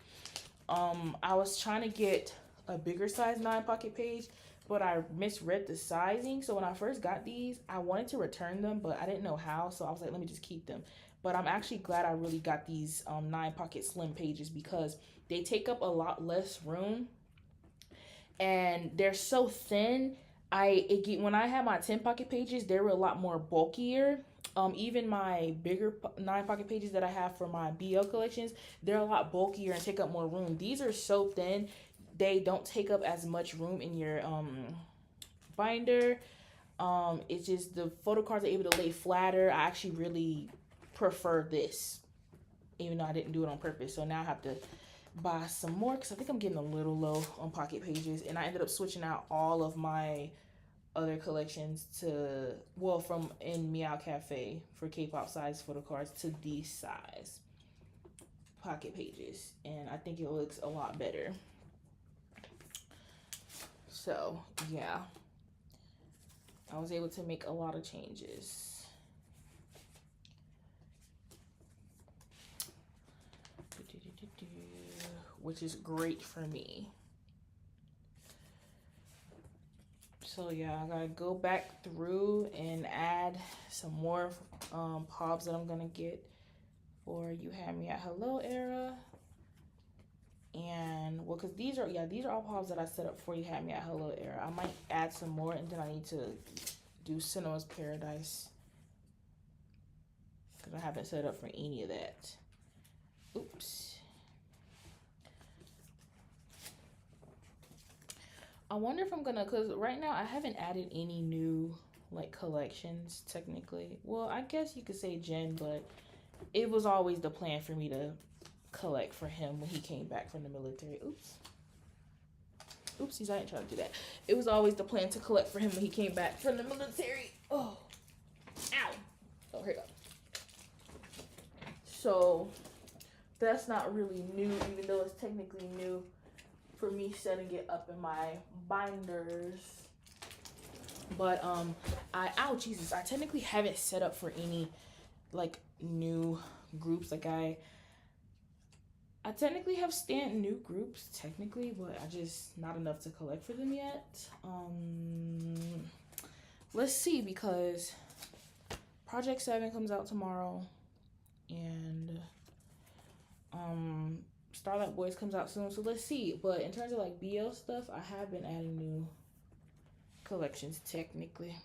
I was trying to get a bigger size 9 pocket page, but I misread the sizing. So when I first got these, I wanted to return them, but I didn't know how. So I was like, let me just keep them. But I'm actually glad I really got these 9 pocket slim pages, because they take up a lot less room and they're so thin. When I had my 10 pocket pages, they were a lot more bulkier. Even my bigger 9 pocket pages that I have for my BL collections, they're a lot bulkier and take up more room. These are so thin, they don't take up as much room in your binder. It's just the photo cards are able to lay flatter. I actually really prefer this, even though I didn't do it on purpose. So now I have to buy some more, because I think I'm getting a little low on pocket pages. And I ended up switching out all of my other collections to, well, from in Meow Cafe for K-pop size photo cards to these size pocket pages, and I think it looks a lot better. So yeah, I was able to make a lot of changes. Which is great for me. So yeah, I gotta go back through and add some more pobs that I'm gonna get for You Had Me at Hello era. And well, because these are all pobs that I set up for You Had Me at Hello era. I might add some more, and then I need to do Cinema's Paradise, because I haven't set up for any of that. Oops. I wonder if I'm gonna, because right now I haven't added any new like collections technically. Well, I guess you could say Jen, but it was always the plan for me to collect for him when he came back from the military. Oops. Oopsies, I didn't try to do that. It was always the plan to collect for him when he came back from the military. Oh, ow. Oh, here we go. So that's not really new, even though it's technically new for me setting it up in my binders. But ow, Jesus, I technically haven't set up for any like new groups. Like I technically have new groups technically, but I just not enough to collect for them yet. Let's see, because Project 7 comes out tomorrow, and Starlight Boys comes out soon, so let's see. But in terms of like BL stuff, I have been adding new collections technically.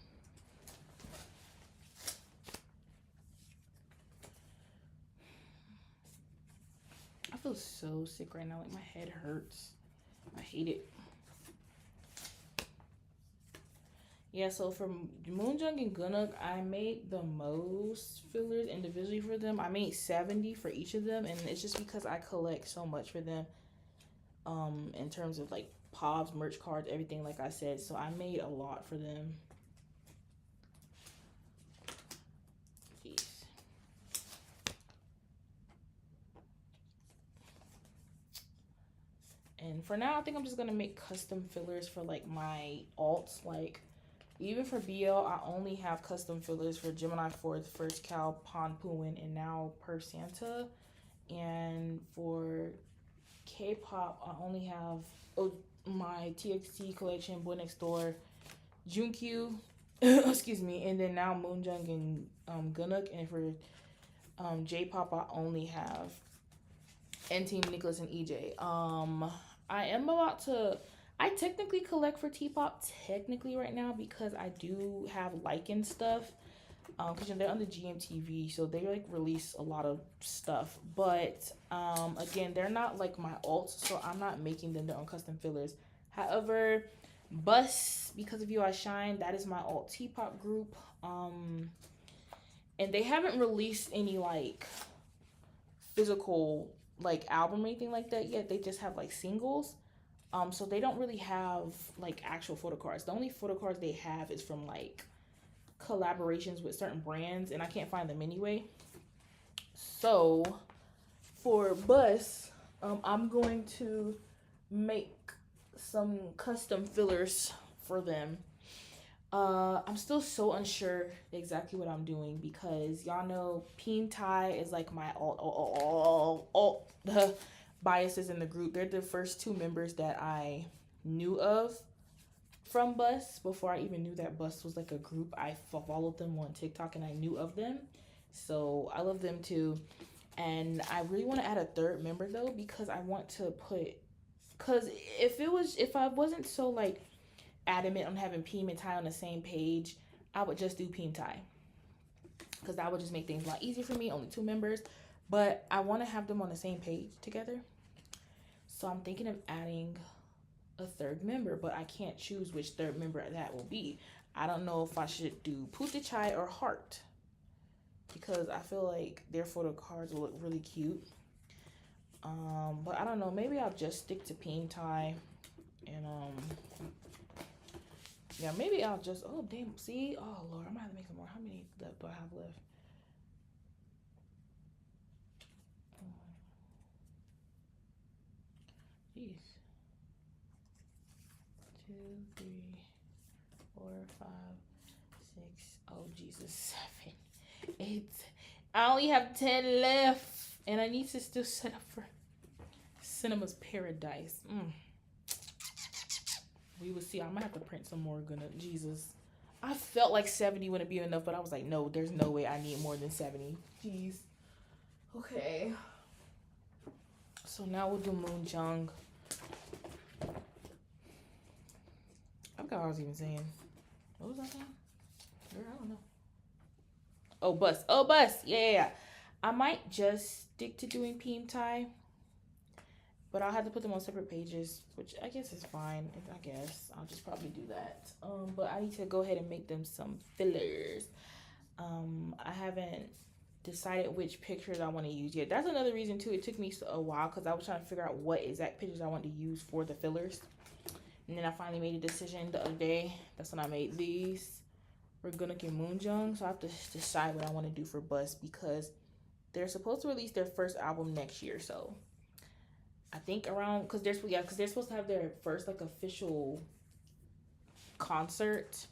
I feel so sick right now, like my head hurts. I hate it. Yeah, so for JoongDunk and JoongDunk, I made the most fillers individually for them. I made 70 for each of them, and it's just because I collect so much for them. In terms of like pobs, merch cards, everything, like I said. So I made a lot for them. Jeez. And for now, I think I'm just gonna make custom fillers for like my alts. Like even for BL, I only have custom fillers for Gemini 4th, First Cow, Pon Puin, and now PerthSanta. And for K-pop, I only have my TXT collection, BoyNextDoor, Junkyu, excuse me, and then now JoongDunk and JoongDunk. And for J-pop, I only have N-Team, Nicholas, and EJ. I technically collect for T-pop technically right now, because I do have Lycan stuff, because they're on the GMTV, so they like release a lot of stuff. But again, they're not like my alts, so I'm not making them their own custom fillers. However, Bus, Because of You I Shine, that is my alt T-pop group, and they haven't released any like physical like album or anything like that yet. They just have like singles. So they don't really have like actual photo cards. The only photo cards they have is from like collaborations with certain brands, and I can't find them anyway. So for bus, I'm going to make some custom fillers for them. I'm still so unsure exactly what I'm doing because y'all know PerthSanta is like my all the biases in the group. They're the first two members that I knew of from Bus before I even knew that Bus was like a group. I followed them on TikTok and I knew of them, so I love them too. And I really want to add a third member though, because I want to put, because if I wasn't so like adamant on having Peem and Ty on the same page, I would just do Peem Ty, because that would just make things a lot easier for me. Only two members, but I want to have them on the same page together. So I'm thinking of adding a third member, but I can't choose which third member that will be. I don't know if I should do Pootie Chai or Heart, because I feel like their photo cards will look really cute. But I don't know, maybe I'll just stick to Peem Ty, and yeah, maybe I'll just, oh damn, see, oh Lord, I'm gonna have to make some more. How many left do I have left? Jeez. 2, 3, 4, 5, 6. Oh Jesus, 7, 8. I only have 10 left, and I need to still set up for Cinema's Paradise. We will see. I might have to print some more. Jesus, I felt like 70 wouldn't be enough, but I was like, no, there's no way I need more than 70. Jeez. Okay. So now we'll do JoongDunk. I forgot what I was even saying. What was I saying? Girl, I don't know. Oh, Bus. Oh, Bus. Yeah. I might just stick to doing Peem Ty, but I'll have to put them on separate pages, which I guess is fine. I guess I'll just probably do that. But I need to go ahead and make them some fillers. I haven't decided which pictures I want to use yet. That's another reason too. It took me a while because I was trying to figure out what exact pictures I want to use for the fillers. And then I finally made a decision the other day. That's when I made these. We're gonna get JoongDunk, so I have to decide what I want to do for Bus, because they're supposed to release their first album next year. So I think around, because they're supposed to have their first like official concert.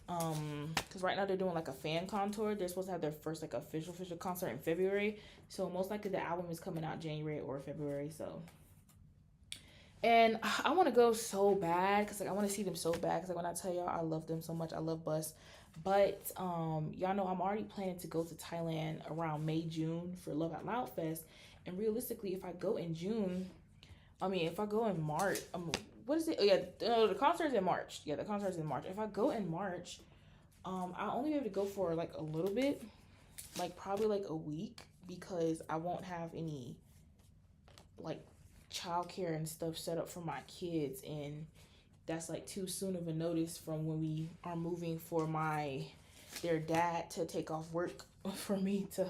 Because right now they're doing like a fan contour. They're supposed to have their first like official concert in February. So most likely the album is coming out January or February. So, and I want to go so bad, because like I want to see them so bad, because like when I tell y'all I love them so much, I love Bus. But y'all know I'm already planning to go to Thailand around May, June for Love Out Loud Fest. And realistically, if I go in June, if I go in March, what is it? Oh, yeah, the concert is in March. Yeah, the concert is in March. If I go in March, I'll only be able to go for like a little bit, like probably like a week, because I won't have any like childcare and stuff set up for my kids, and that's like too soon of a notice from when we are moving for their dad to take off work for me to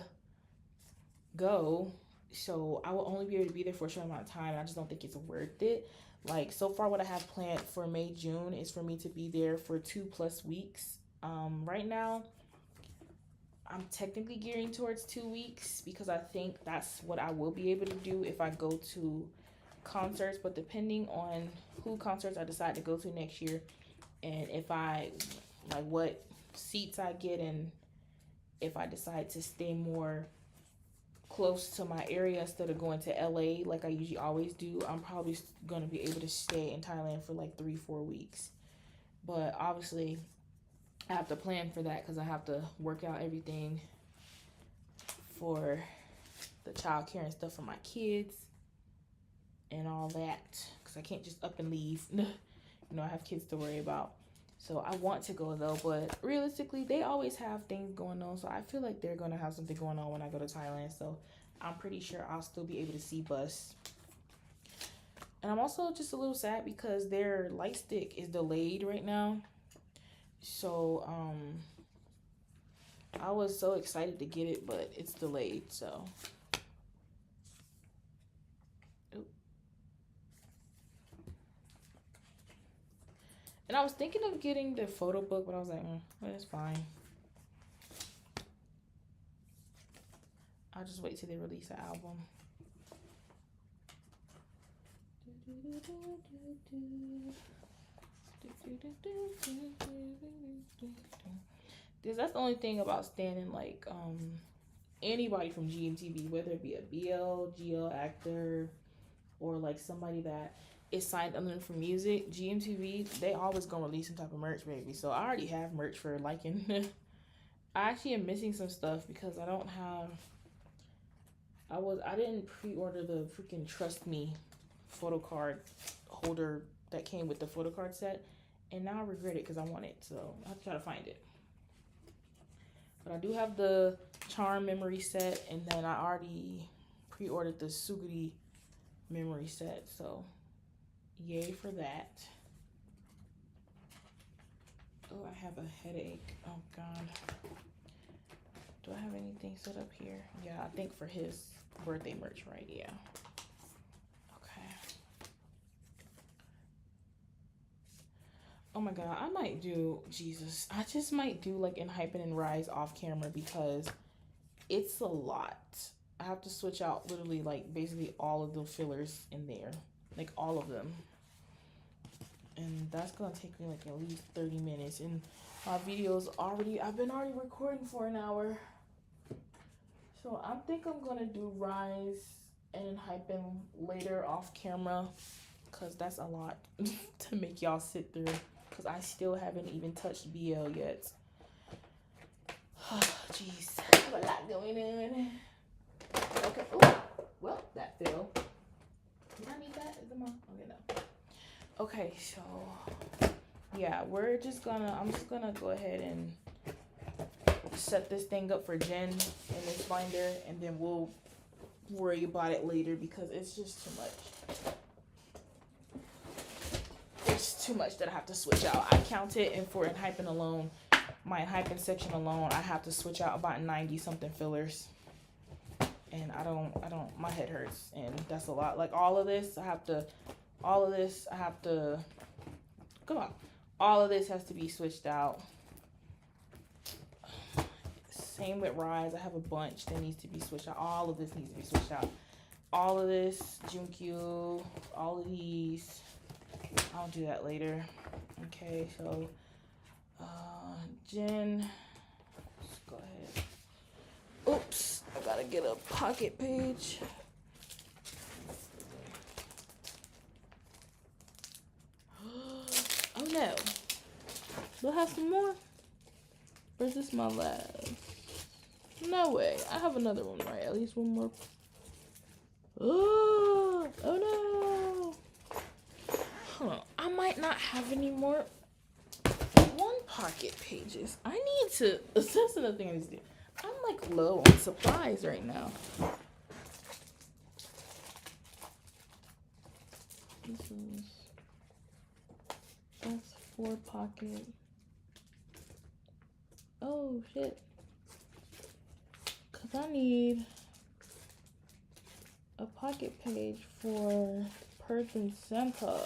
go. So I will only be able to be there for a short amount of time. I just don't think it's worth it. Like so far what I have planned for May, June is for me to be there for 2+ weeks. Right now I'm technically gearing towards 2 weeks, because I think that's what I will be able to do if I go to concerts. But depending on who concerts I decide to go to next year, and if I like what seats I get, and if I decide to stay more close to my area instead of going to LA like I usually always do, I'm probably going to be able to stay in Thailand for like 3-4 weeks. But obviously I have to plan for that, because I have to work out everything for the child care and stuff for my kids and all that, because I can't just up and leave. I have kids to worry about. So I want to go though, but realistically, they always have things going on. So I feel like they're going to have something going on when I go to Thailand. So I'm pretty sure I'll still be able to see Bus. And I'm also just a little sad because their light stick is delayed right now. So I was so excited to get it, but it's delayed. So And I was thinking of getting the photo book, but I was like, well, it's fine. I'll just wait till they release the album. That's the only thing about standing like anybody from GMTV, whether it be a BL, GL actor, or like somebody that is signed under them for music. GMTV, they always gonna release some type of merch, baby. So I already have merch for liking. I actually am missing some stuff because I don't have. I didn't pre-order the freaking Trust Me photo card holder that came with the photo card set, and now I regret it because I want it. So I have to try to find it. But I do have the Charm memory set, and then I already pre-ordered the Suguri memory set. So yay for that. Oh, I have a headache. Oh God. Do I have anything set up here? Yeah, I think for his birthday merch, right? Yeah. Okay. Oh my God, I might do, Jesus. I just might do like in Hypin' and Rise off camera because it's a lot. I have to switch out literally like basically all of the fillers in there. Like all of them. And that's gonna take me like at least 30 minutes. And my video's I've been already recording for an hour. So I think I'm gonna do Rise and Hypin' later off camera, cause that's a lot to make y'all sit through. Cause I still haven't even touched BL yet. Oh, jeez, I have a lot going on. Okay. Ooh. Well, that fell. Did I need that? Is it mine? Okay, no. Okay, so yeah, I'm just gonna go ahead and set this thing up for Jen in this binder, and then we'll worry about it later because it's just too much. It's too much that I have to switch out. I counted, and for in Hypin' alone, my Hypin' section alone, I have to switch out about 90 something fillers. And I don't, my head hurts, and that's a lot. Like all of this, come on. All of this has to be switched out. Same with Rise. I have a bunch that needs to be switched out. All of this needs to be switched out. All of this, Junkyu, all of these. I'll do that later. Okay, so Jen, let's go ahead. Oops, I gotta get a pocket page. Oh no. Do I have some more? Or is this my last? No way. I have another one, right? At least one more. Oh no. Huh. I might not have any more one pocket pages. I need to, that's another thing I need to do. I'm like low on supplies right now. That's 4 pocket. Oh shit. Cause I need a pocket page for PerthSanta.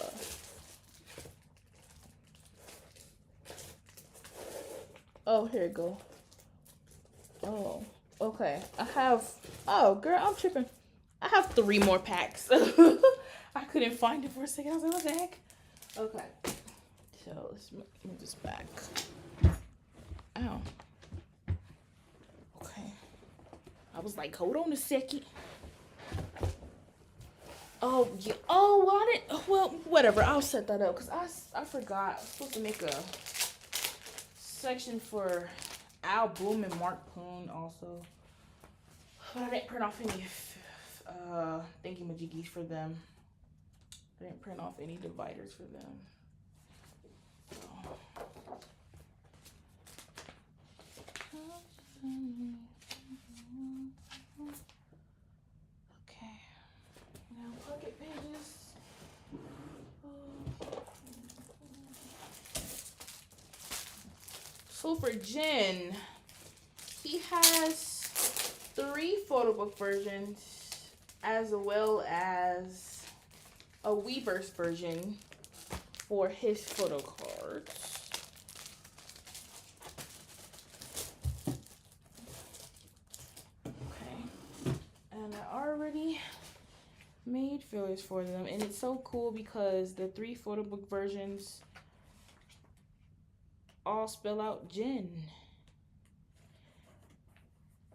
Oh, here it go. Oh, okay. Oh girl, I'm tripping. I have 3 more packs. I couldn't find it for a second. I was like, what the heck? Okay. So let's move this back. Ow. Okay. I was like, hold on a second. Oh, yeah. Oh, well, whatever. I'll set that up because I forgot. I was supposed to make a section for Al Bloom and Mark Poon also. But I didn't print off any thingy-majiggies for them. I didn't print off any dividers for them. So. Okay. Now pocket pages. So for Jen, he has 3 photo book versions as well as a Weverse version. for his photo cards. Okay. And I already made fillers for them, and it's so cool because the 3 photo book versions all spell out Jen.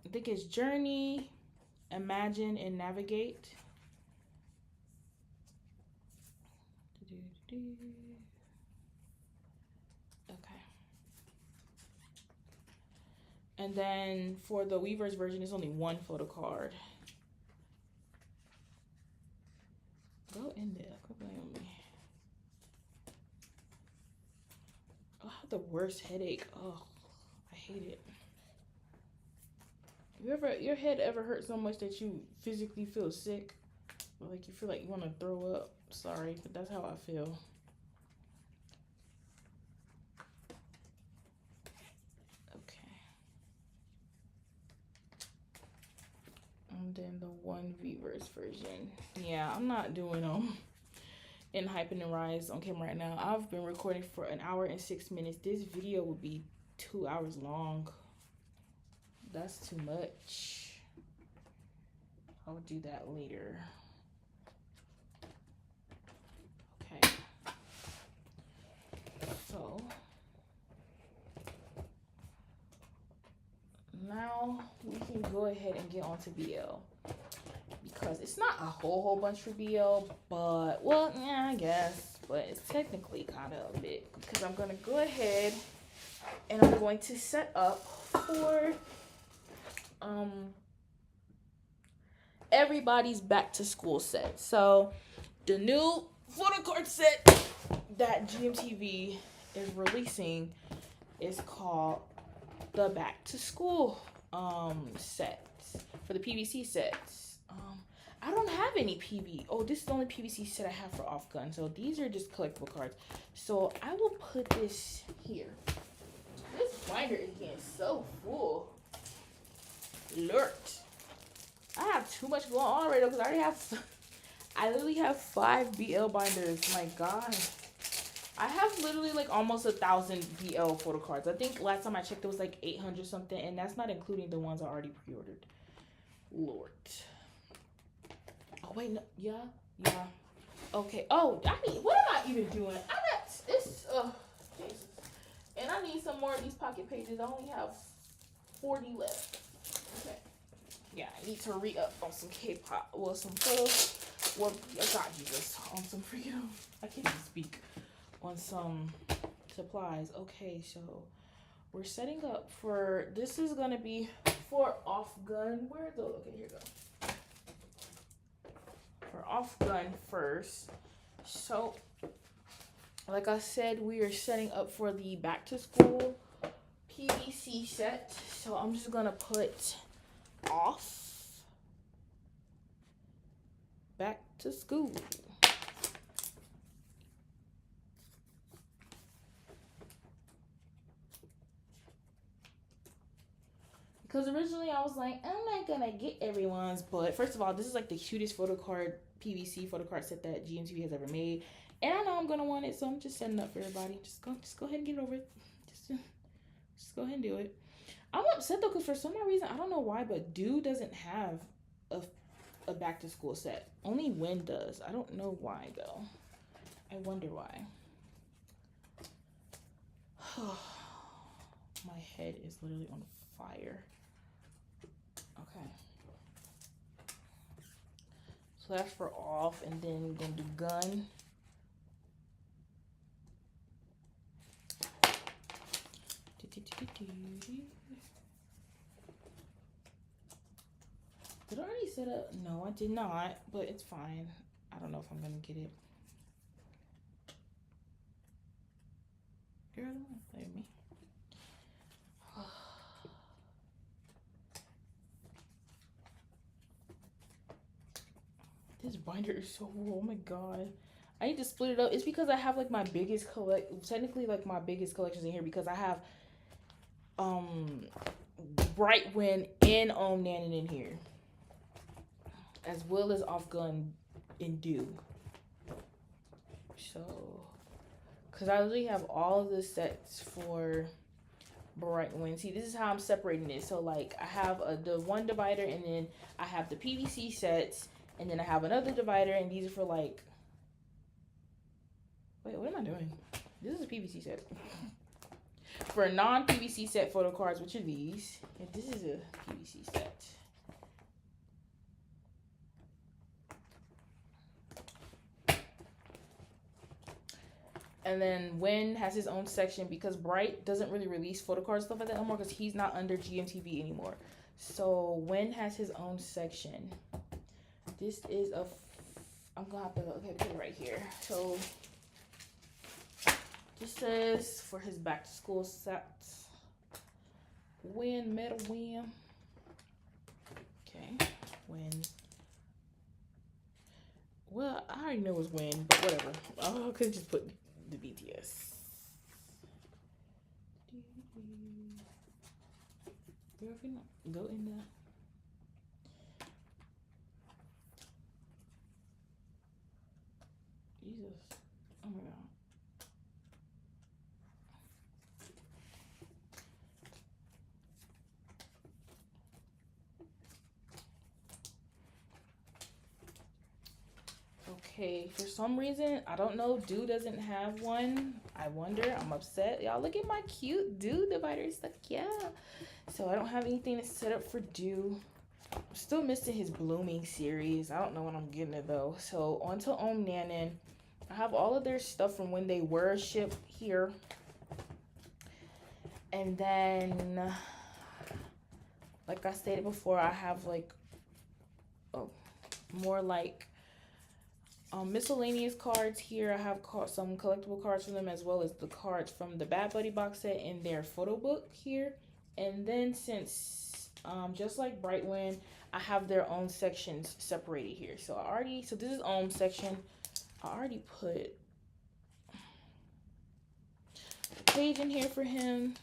I think it's Journey, Imagine, and Navigate. Okay. And then for the Weavers version, it's only 1 photo card. Go in there. Quit playing with me. Oh, I have the worst headache. Oh, I hate it. Your head ever hurt so much that you physically feel sick? Like you feel like you want to throw up? Sorry, but that's how I feel. Okay. And then the 1 Weavers version. Yeah, I'm not doing in Hype and Rise on camera right now. I've been recording for 1 hour and 6 minutes. This video would be 2 hours long. That's too much. I'll do that later. Okay. So now we can go ahead and get on to BL. Because it's not a whole bunch for BL, but, well, yeah, I guess. But it's technically kind of a bit. Because I'm going to go ahead and I'm going to set up for everybody's back to school set. So the new photo card set that GMTV is releasing is called the back to school set for the PVC sets. I don't have any PV. Oh, this is the only PVC set I have for off gun. So these are just collectible cards. So I will put this here. This binder is getting so full. Lord, I have too much going on already because I literally have 5 BL binders. My God, I have literally like almost 1,000 BL photo cards. I think last time I checked it was like 800 something, and that's not including the ones I already pre-ordered. Lord. Oh wait, no, yeah. Okay. Oh, what am I even doing? Jesus. And I need some more of these pocket pages. I only have 40 left. Okay. Yeah, I need to re-up on some K-pop. Well, some photos. Well, God, Jesus. On some freedom. I can't even speak. On some supplies. Okay, so we're setting up for, this is going to be for off gun. Where are those? Okay, here we go. For off gun first. So, like I said, we are setting up for the back to school PVC set. So I'm just gonna put off back to school. Because originally I was like, I'm not gonna get everyone's, but first of all, this is like the cutest photo card, PVC photo card set that GMTV has ever made. And I know I'm gonna want it, so I'm just setting up for everybody. Just go ahead and get it over it. Just go ahead and do it. I'm upset though, because for some reason, I don't know why, but Dude doesn't have a back to school set. Only Win does. I don't know why though. I wonder why. My head is literally on fire. Okay. So that's for off, and then we're gonna do gun. Did I already set up? No, I did not, but it's fine. I don't know if I'm gonna get it. Girl, don't play with me. This binder is so full. Oh my God. I need to split it up. It's because I have like my biggest technically like my biggest collections in here, because I have Bright Wind and Nanon in here, as well as Off Gun and Do. So because I literally have all of the sets for Brightwin. See, this is how I'm separating it. So like I have the one divider, and then I have the PVC sets, and then I have another divider, and these are for like, wait, what am I doing? This is a PVC set. For a non-PVC set photo cards, which are these, and this is a PVC set. And then Win has his own section because Bright doesn't really release photo cards, stuff like that no more, because he's not under GMTV anymore. So Win has his own section. This is a, I'm gonna have to, okay, put it right here. So this says for his back to school sets, Win, Metal Win. Okay, Win. Well, I already know it was Win, but whatever. I could just put the BTS. Girl, if you not go in the, Jesus, oh my God. Okay, for some reason, I don't know, Dude doesn't have one. I wonder, I'm upset. Y'all, look at my cute Dude divider. It's like, yeah. So I don't have anything to set up for Dude. I'm still missing his Blooming series. I don't know when I'm getting it though. So on to Nanan. I have all of their stuff from when they were shipped here. And then, like I stated before, I have like, more like, miscellaneous cards here. I have some collectible cards from them, as well as the cards from the Bad Buddy box set in their photo book here. And then since just like Brightwin, I have their own sections separated here. So so this is section. I already put a page in here for him.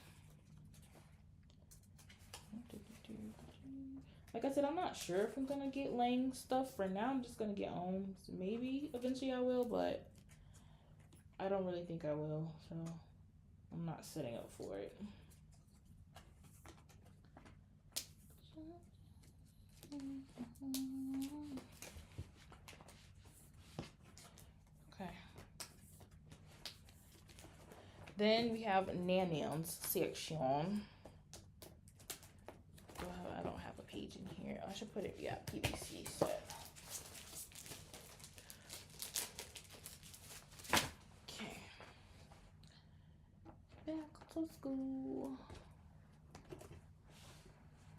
Like I said, I'm not sure if I'm gonna get Lang stuff. For now, I'm just gonna get Ohms. Maybe eventually I will, but I don't really think I will. So I'm not setting up for it. Okay. Then we have Nanan's section. I don't have a page in here. I should put it, yeah, PVC set. Okay. Back to school.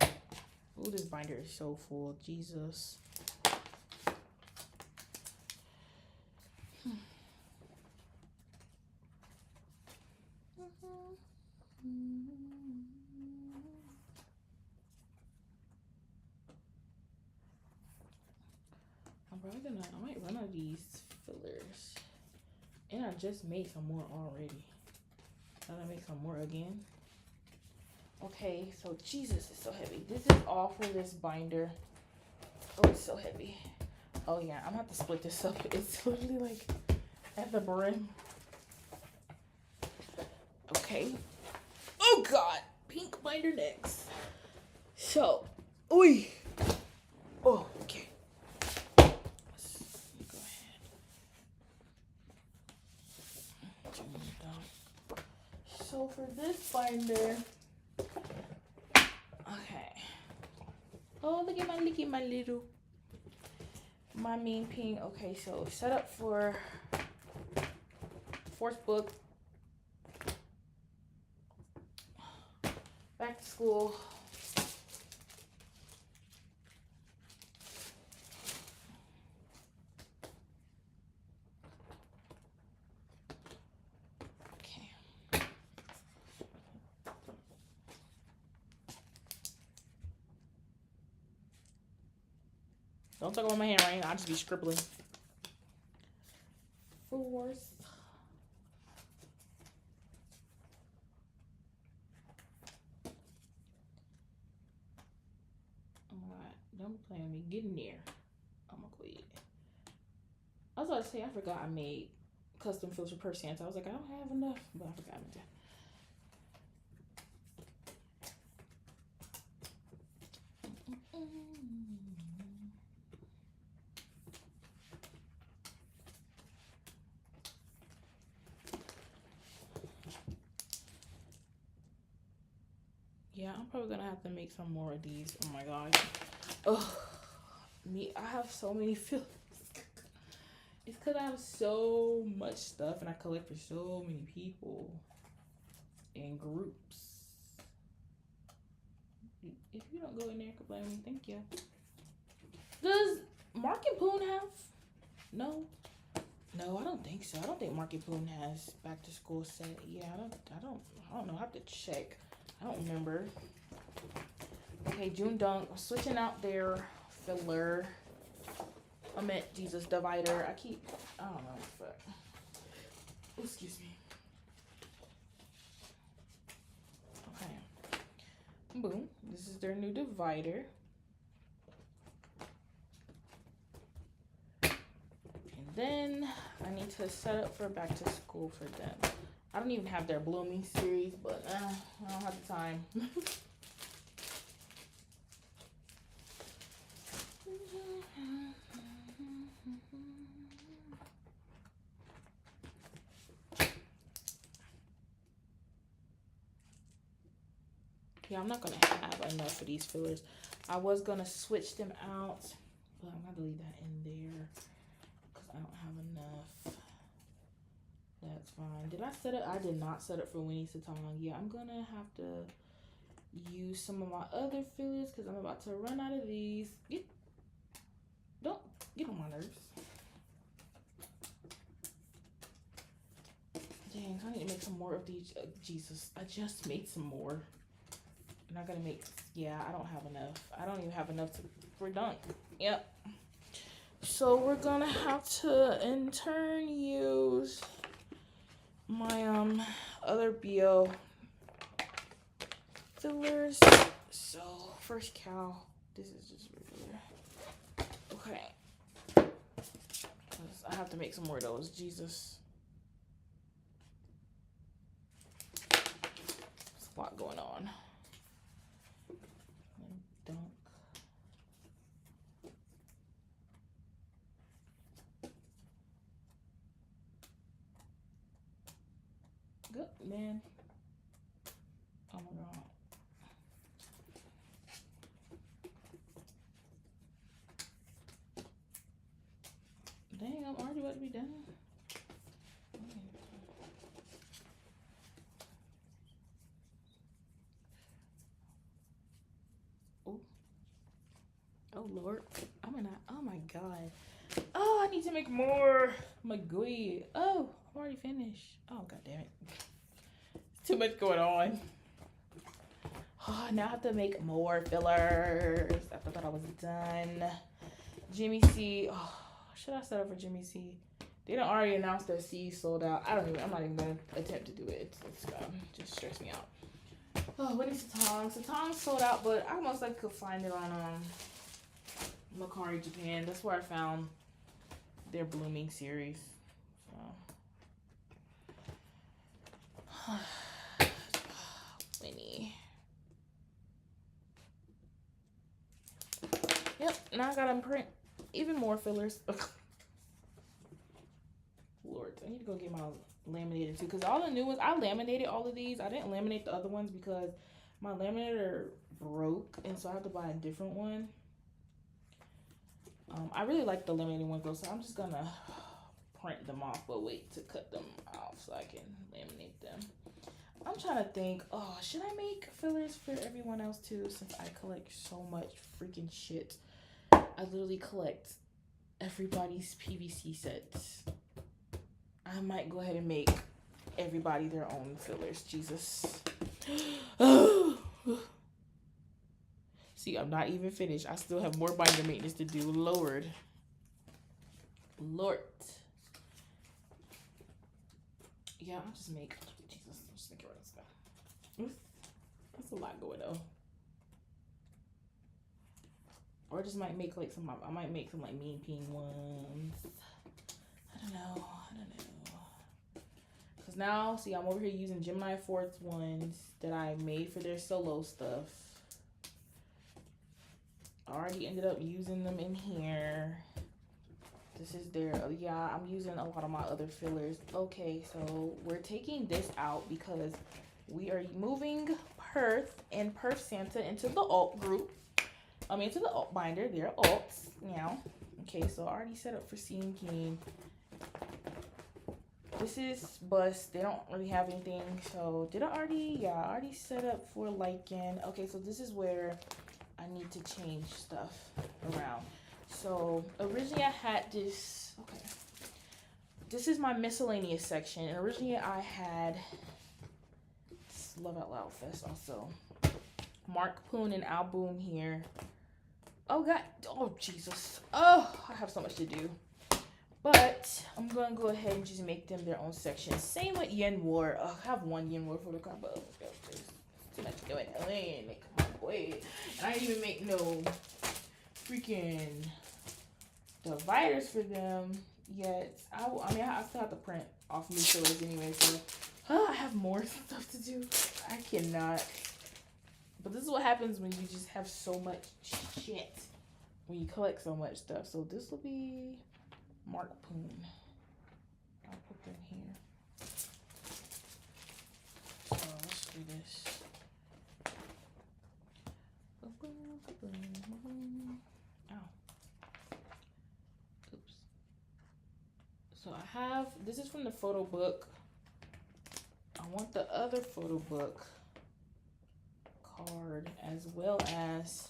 Oh, this binder is so full. Jesus. I might run out of these fillers. And I just made some more already. Gotta make some more again. Okay, so Jesus, it's so heavy. This is all for this binder. Oh, it's so heavy. Oh yeah, I'm gonna have to split this up. It's literally like at the brim. Okay. Oh God, pink binder next. So, oi. Oh, okay. So for this binder, okay. Oh, look at my little, my mean pink. Okay, so set up for fourth book, back to school. Don't talk about my handwriting. I'll just be scribbling. Fourth. Oh my God. Don't play with me. Get in there. I'm gonna quit. I was about to say, I forgot I made custom fillers for PerthSanta. I was like, I don't have enough, but I forgot to. Yeah, I'm probably gonna have to make some more of these. Oh my god. Oh, I have so many fillers. It's because I have so much stuff and I collect for so many people and groups. If you don't go in there, complain me. Thank you. Does Market Poon have? No. No, I don't think so. I don't think Market Poon has back to school set. Yeah, I don't know. I have to check. I don't remember. Okay, JoongDunk. I'm switching out their filler. I meant Jesus divider. I don't know, but excuse me. Okay. Boom. This is their new divider. And then I need to set up for back to school for them. I don't even have their blooming series, but I don't have the time. Yeah, I'm not gonna have enough of these fillers. I was gonna switch them out, but I'm gonna leave that in there because I don't have enough. That's fine. Did I set it? I did not set it for Winnie Satong. Yeah, I'm gonna have to use some of my other fillers because I'm about to run out of these. Don't get on my nerves. Dang, I need to make some more of these. Jesus, I just made some more. I'm not gonna make, yeah, I don't have enough. I don't even have enough for dunk. Yep. So we're gonna have to in turn use my other BO fillers. So first cow, this is just regular. Okay. I have to make some more of those. Jesus. There's a lot going on. Dunk. Good, man. Oh my god. Dang, I'm already about to be done. Oh. Oh Lord. Oh my god. Oh, I need to make more. My gooey. Oh, I'm already finished. Oh god damn it. Too much going on. Oh, now I have to make more fillers. I thought I was done. Jimmy C. Oh, should I set up for Jimmy C? They done already announced their C sold out. I'm not even gonna attempt to do it. It's just stress me out. Oh, Winnie Satong. Satong sold out, but I most likely could find it on Mercari Japan. That's where I found their blooming series. So Winnie. Yep, now I gotta print even more fillers. Lord, I need to go get my laminated too, because all the new ones, I laminated all of these. I didn't laminate the other ones because my laminator broke, and so I have to buy a different one. I really like the laminated ones though, so I'm just gonna print them off, but wait to cut them off so I can laminate them. I'm trying to think, oh, should I make fillers for everyone else too, since I collect so much freaking shit. I literally collect everybody's PVC sets. I might go ahead and make everybody their own fillers. Jesus. See, I'm not even finished. I still have more binder maintenance to do. Lord. Yeah, I'll just make, Jesus, I'm just thinking about stuff. That's a lot going on. Or I just might make like I might make some like mean peen ones. I don't know. now, see, I'm over here using Gemini 4th ones that I made for their solo stuff. I already ended up using them in here. This is their, yeah, I'm using a lot of my other fillers. Okay, so we're taking this out because we are moving Perth and PerthSanta into the alt group. Into the alt binder. They're alts now. Okay, so I already set up for Seeing King. This is Bust. They don't really have anything. So did I already? Yeah, I already set up for Lycan. Okay, so this is where I need to change stuff around. So originally I had this, okay, this is my miscellaneous section, and originally I had Love Out Loud Fest also. Mark Poon and Al Boom here. Oh god, oh Jesus. Oh, I have so much to do. But I'm gonna go ahead and just make them their own section. Same with Yen War. Oh, I have one Yen War for the combo. There's too much going on. Come on, boy. And I didn't even make no freaking dividers for them yet. I mean, I still have to print off new fillers anyway, so I have more stuff to do. I cannot. But this is what happens when you just have so much shit. When you collect so much stuff. So this will be Mark Poon. I'll put them here. So let's do this. Ow. Oops. So I have, this is from the photo book. I want the other photo book card as well as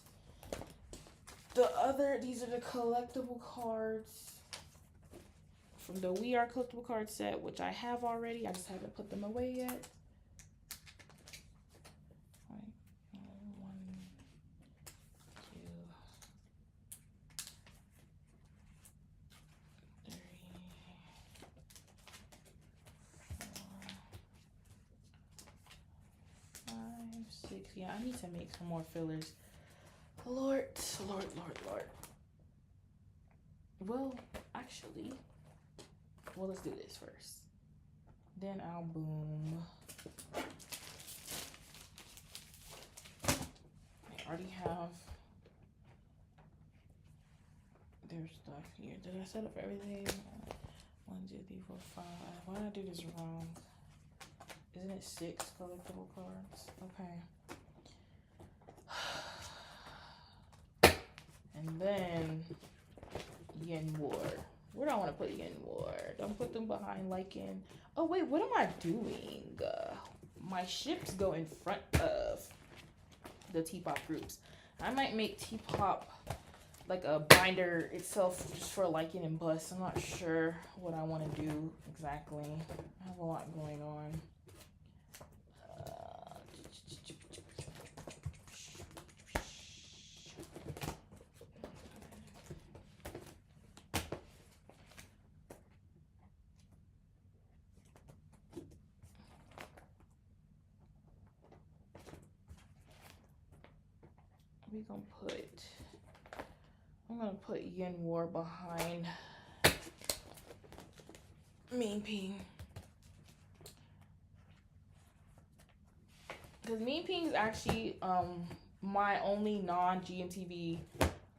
the other, these are the collectible cards from the We Are collectible card set, which I have already. I just haven't put them away yet. Yeah, I need to make some more fillers. Lord. Well, actually, well, let's do this first. Then I'll boom. I already have their stuff here. Did I set up everything? 1, 2, 3, 4, 5. Why did I do this wrong? Isn't it 6 collectible cards? Okay. And then Yen War. Where do I want to put Yen War? Don't put them behind Lycan. Oh wait, what am I doing? My ships go in front of the T-pop groups. I might make T-pop like a binder itself just for Lycan and Bust. I'm not sure what I want to do exactly. I have a lot going on. I'm gonna put Yen War behind Mean Ping. Because Mean Ping is actually my only non-GMTV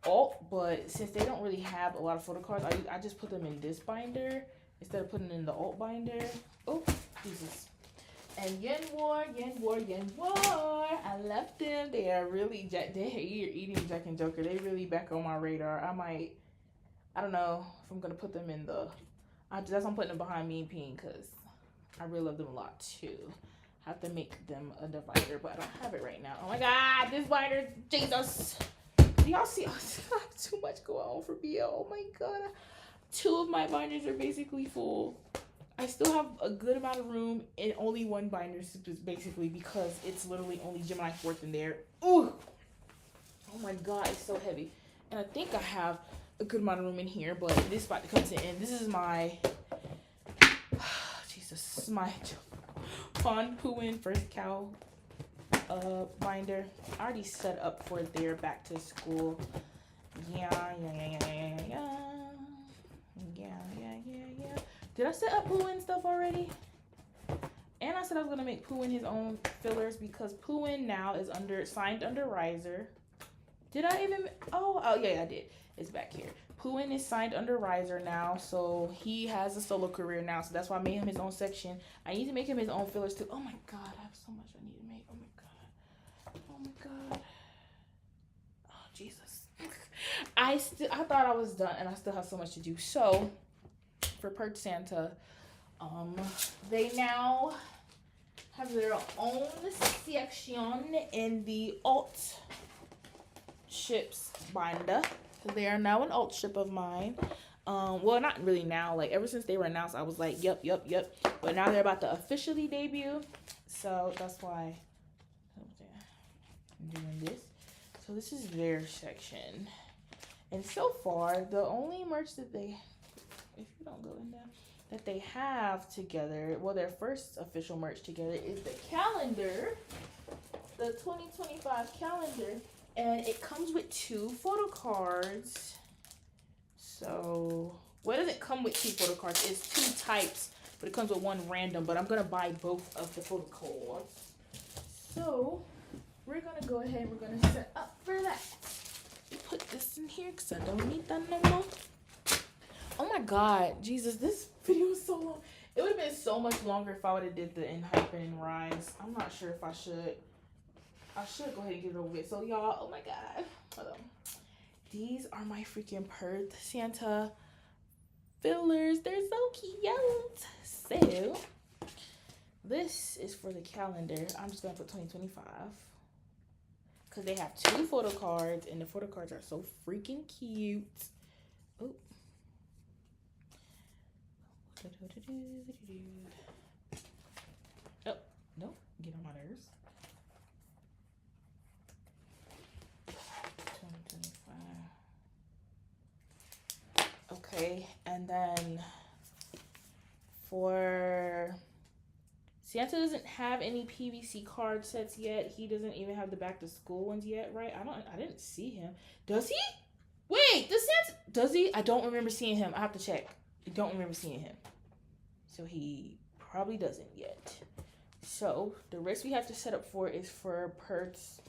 alt, but since they don't really have a lot of photo cards, I just put them in this binder instead of putting it in the alt binder. Oh, Jesus. And Yen War. I left them. They are really, they're eating Jack and Joker. They really back on my radar. I don't know if I'm going to put them in the, that's why I'm putting them behind Mean Ping because I really love them a lot too. I have to make them a divider, but I don't have it right now. Oh my God, this binder, Jesus. Do y'all see? I have too much going on for BL. Oh my God. 2 of my binders are basically full. I still have a good amount of room and only 1 binder basically because it's literally only Gemini 4th in there. Ooh! Oh my God, it's so heavy. And I think I have a good amount of room in here, but this spot to come to end. This is my, Jesus, this is my Fawn Pooin First Cow binder. I already set up for their back to school. Yeah. Did I set up Pooin stuff already? And I said I was gonna make Pooin his own fillers because Pooin now is signed under Riser. Did I even? Oh yeah, I did. It's back here. Pooin is signed under Riser now, so he has a solo career now. So that's why I made him his own section. I need to make him his own fillers too. Oh my god, I have so much I need to make. Oh my god. Oh my god. Oh Jesus. I thought I was done, and I still have so much to do. So for PerthSanta, they now have their own section in the alt ships binder. So they are now an alt ship of mine. Well, not really now. Like ever since they were announced, I was like, yep. But now they're about to officially debut, so that's why I'm doing this. So this is their section, and so far the only merch that they, if you don't go in there, that they have together, well, their first official merch together is the calendar, the 2025 calendar, and it comes with 2 photo cards. So, what does it come with 2 photo cards? It's 2 types, but it comes with 1 random, but I'm gonna buy both of the photo cards. So, we're gonna go ahead and we're gonna set up for that. Put this in here because I don't need that no more. Oh my god, Jesus, this video is so long. It would have been so much longer if I would have did the Enhypen and Rise. I'm not sure if I should. I should go ahead and get it over with. So y'all, oh my god. Hold on. These are my freaking PerthSanta fillers. They're so cute. So this is for the calendar. I'm just gonna put 2025. Because they have 2 photo cards and the photo cards are so freaking cute. Oh. Oh, no, get on my nerves. 2025. Okay, and then for Santa doesn't have any PVC card sets yet. He doesn't even have the back to school ones yet, right? I didn't see him. Does he? Wait, does he? I don't remember seeing him. I have to check. I don't remember seeing him. So he probably doesn't yet. So the rest we have to set up for is for Perth's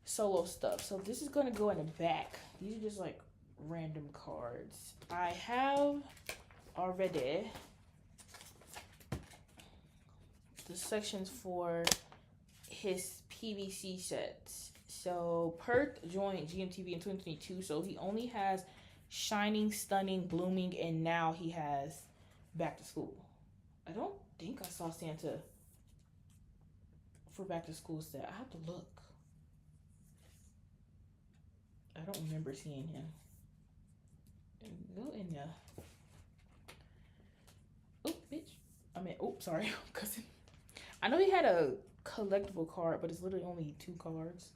solo stuff. So this is going to go in the back. These are just like random cards. I have already the sections for his PVC sets. So Perth joined GMTV in 2022. So he only has Shining, Stunning, Blooming, and now he has Back to School. I don't think I saw Santa for Back to School set. I have to look. I don't remember seeing him. Go in there. Oh, bitch. Sorry, cousin. I know he had a collectible card, but it's literally only 2 cards.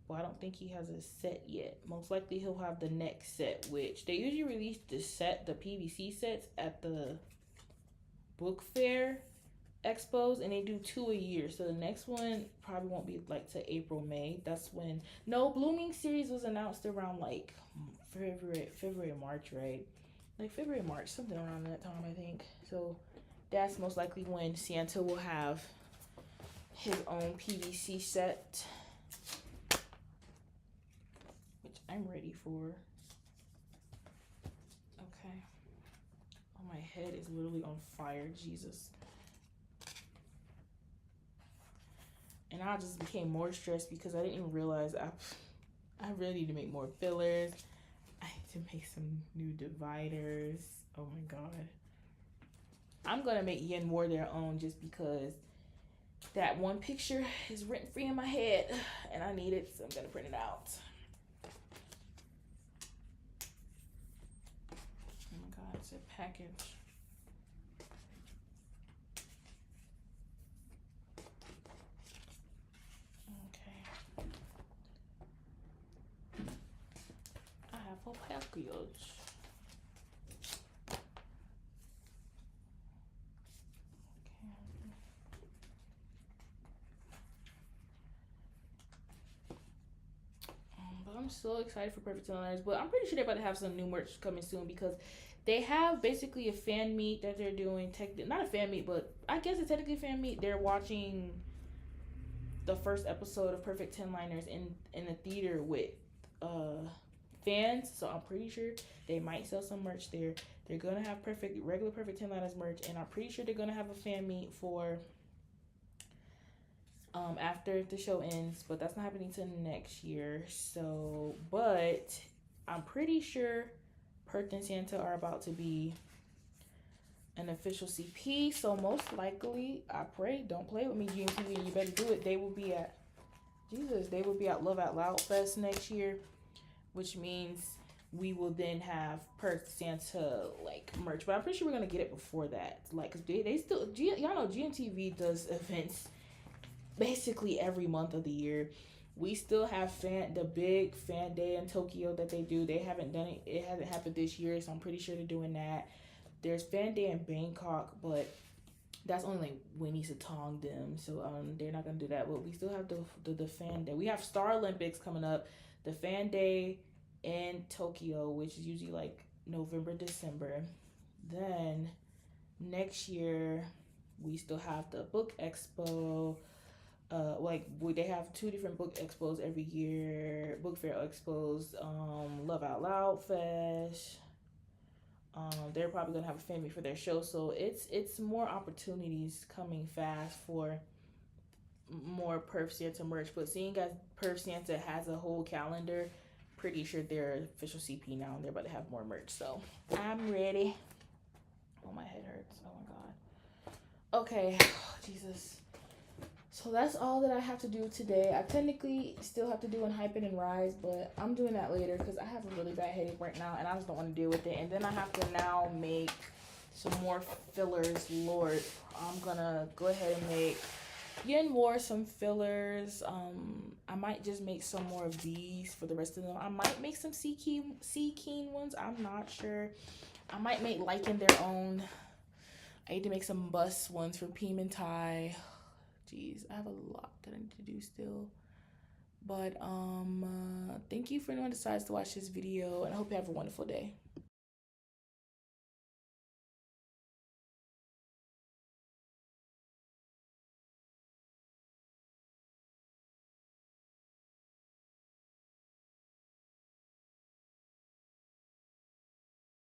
Well, I don't think he has a set yet. Most likely he'll have the next set, which they usually release the PVC sets at the book fair expos, and they do 2 a year. So the next one probably won't be like to April, May. That's when Blooming series was announced around like February, March, right? Like February, March, something around that time, I think. So that's most likely when Santa will have his own PVC set, which I'm ready for. Okay. Oh, my head is literally on fire, Jesus. And I just became more stressed because I didn't even realize I really need to make more fillers. I need to make some new dividers. Oh my god. I'm gonna make Yen War their own just because that one picture is written free in my head and I need it, so I'm gonna print it out. Oh my god, it's a package. Okay. I have a package. I'm so excited for PerthSanta, but I'm pretty sure they're about to have some new merch coming soon because They have basically a fan meet that they're doing. Not a fan meet, but I guess it's technically a fan meet. They're watching the first episode of Perfect 10 Liners in the theater with fans. So I'm pretty sure they might sell some merch there. They're gonna have regular Perfect 10 Liners merch, and I'm pretty sure they're gonna have a fan meet for after the show ends, but that's not happening till next year. So, but I'm pretty sure PerthSanta are about to be an official CP. So most likely, I pray, don't play with me, GMTV. You better do it. They will be at They will be at Love Out Loud Fest next year, which means we will then have PerthSanta like merch. But I'm pretty sure we're gonna get it before that. Like, cause they still y'all know GMTV does events basically every month of the year. We still have the big fan day in Tokyo that they do. They haven't done it. It hasn't happened this year, so I'm pretty sure they're doing that. There's fan day in Bangkok, but that's only like Winnie Satong them, so they're not gonna do that. But we still have the fan day. We have Star Olympics coming up. The fan day in Tokyo, which is usually like November, December. Then next year we still have the book expo. They have 2 different book expos every year. Book fair expos, Love Out Loud Fest. They're probably gonna have a fan meet for their show, so it's more opportunities coming fast for more PerthSanta merch. But seeing as PerthSanta has a whole calendar, pretty sure they're official CP now, and they're about to have more merch. So I'm ready. Oh, my head hurts. Oh my god. Okay, Jesus. So that's all that I have to do today. I technically still have to do Hype It and Rise, but I'm doing that later because I have a really bad headache right now and I just don't want to deal with it. And then I have to now make some more fillers. Lord, I'm gonna go ahead and make Yen War some fillers. I might just make some more of these for the rest of them. I might make some Sea Keen ones. I'm not sure. I might make Lycan their own. I need to make some bus ones for Pimentai. Jeez, I have a lot that I need to do still. But thank you for anyone who decides to watch this video, and I hope you have a wonderful day.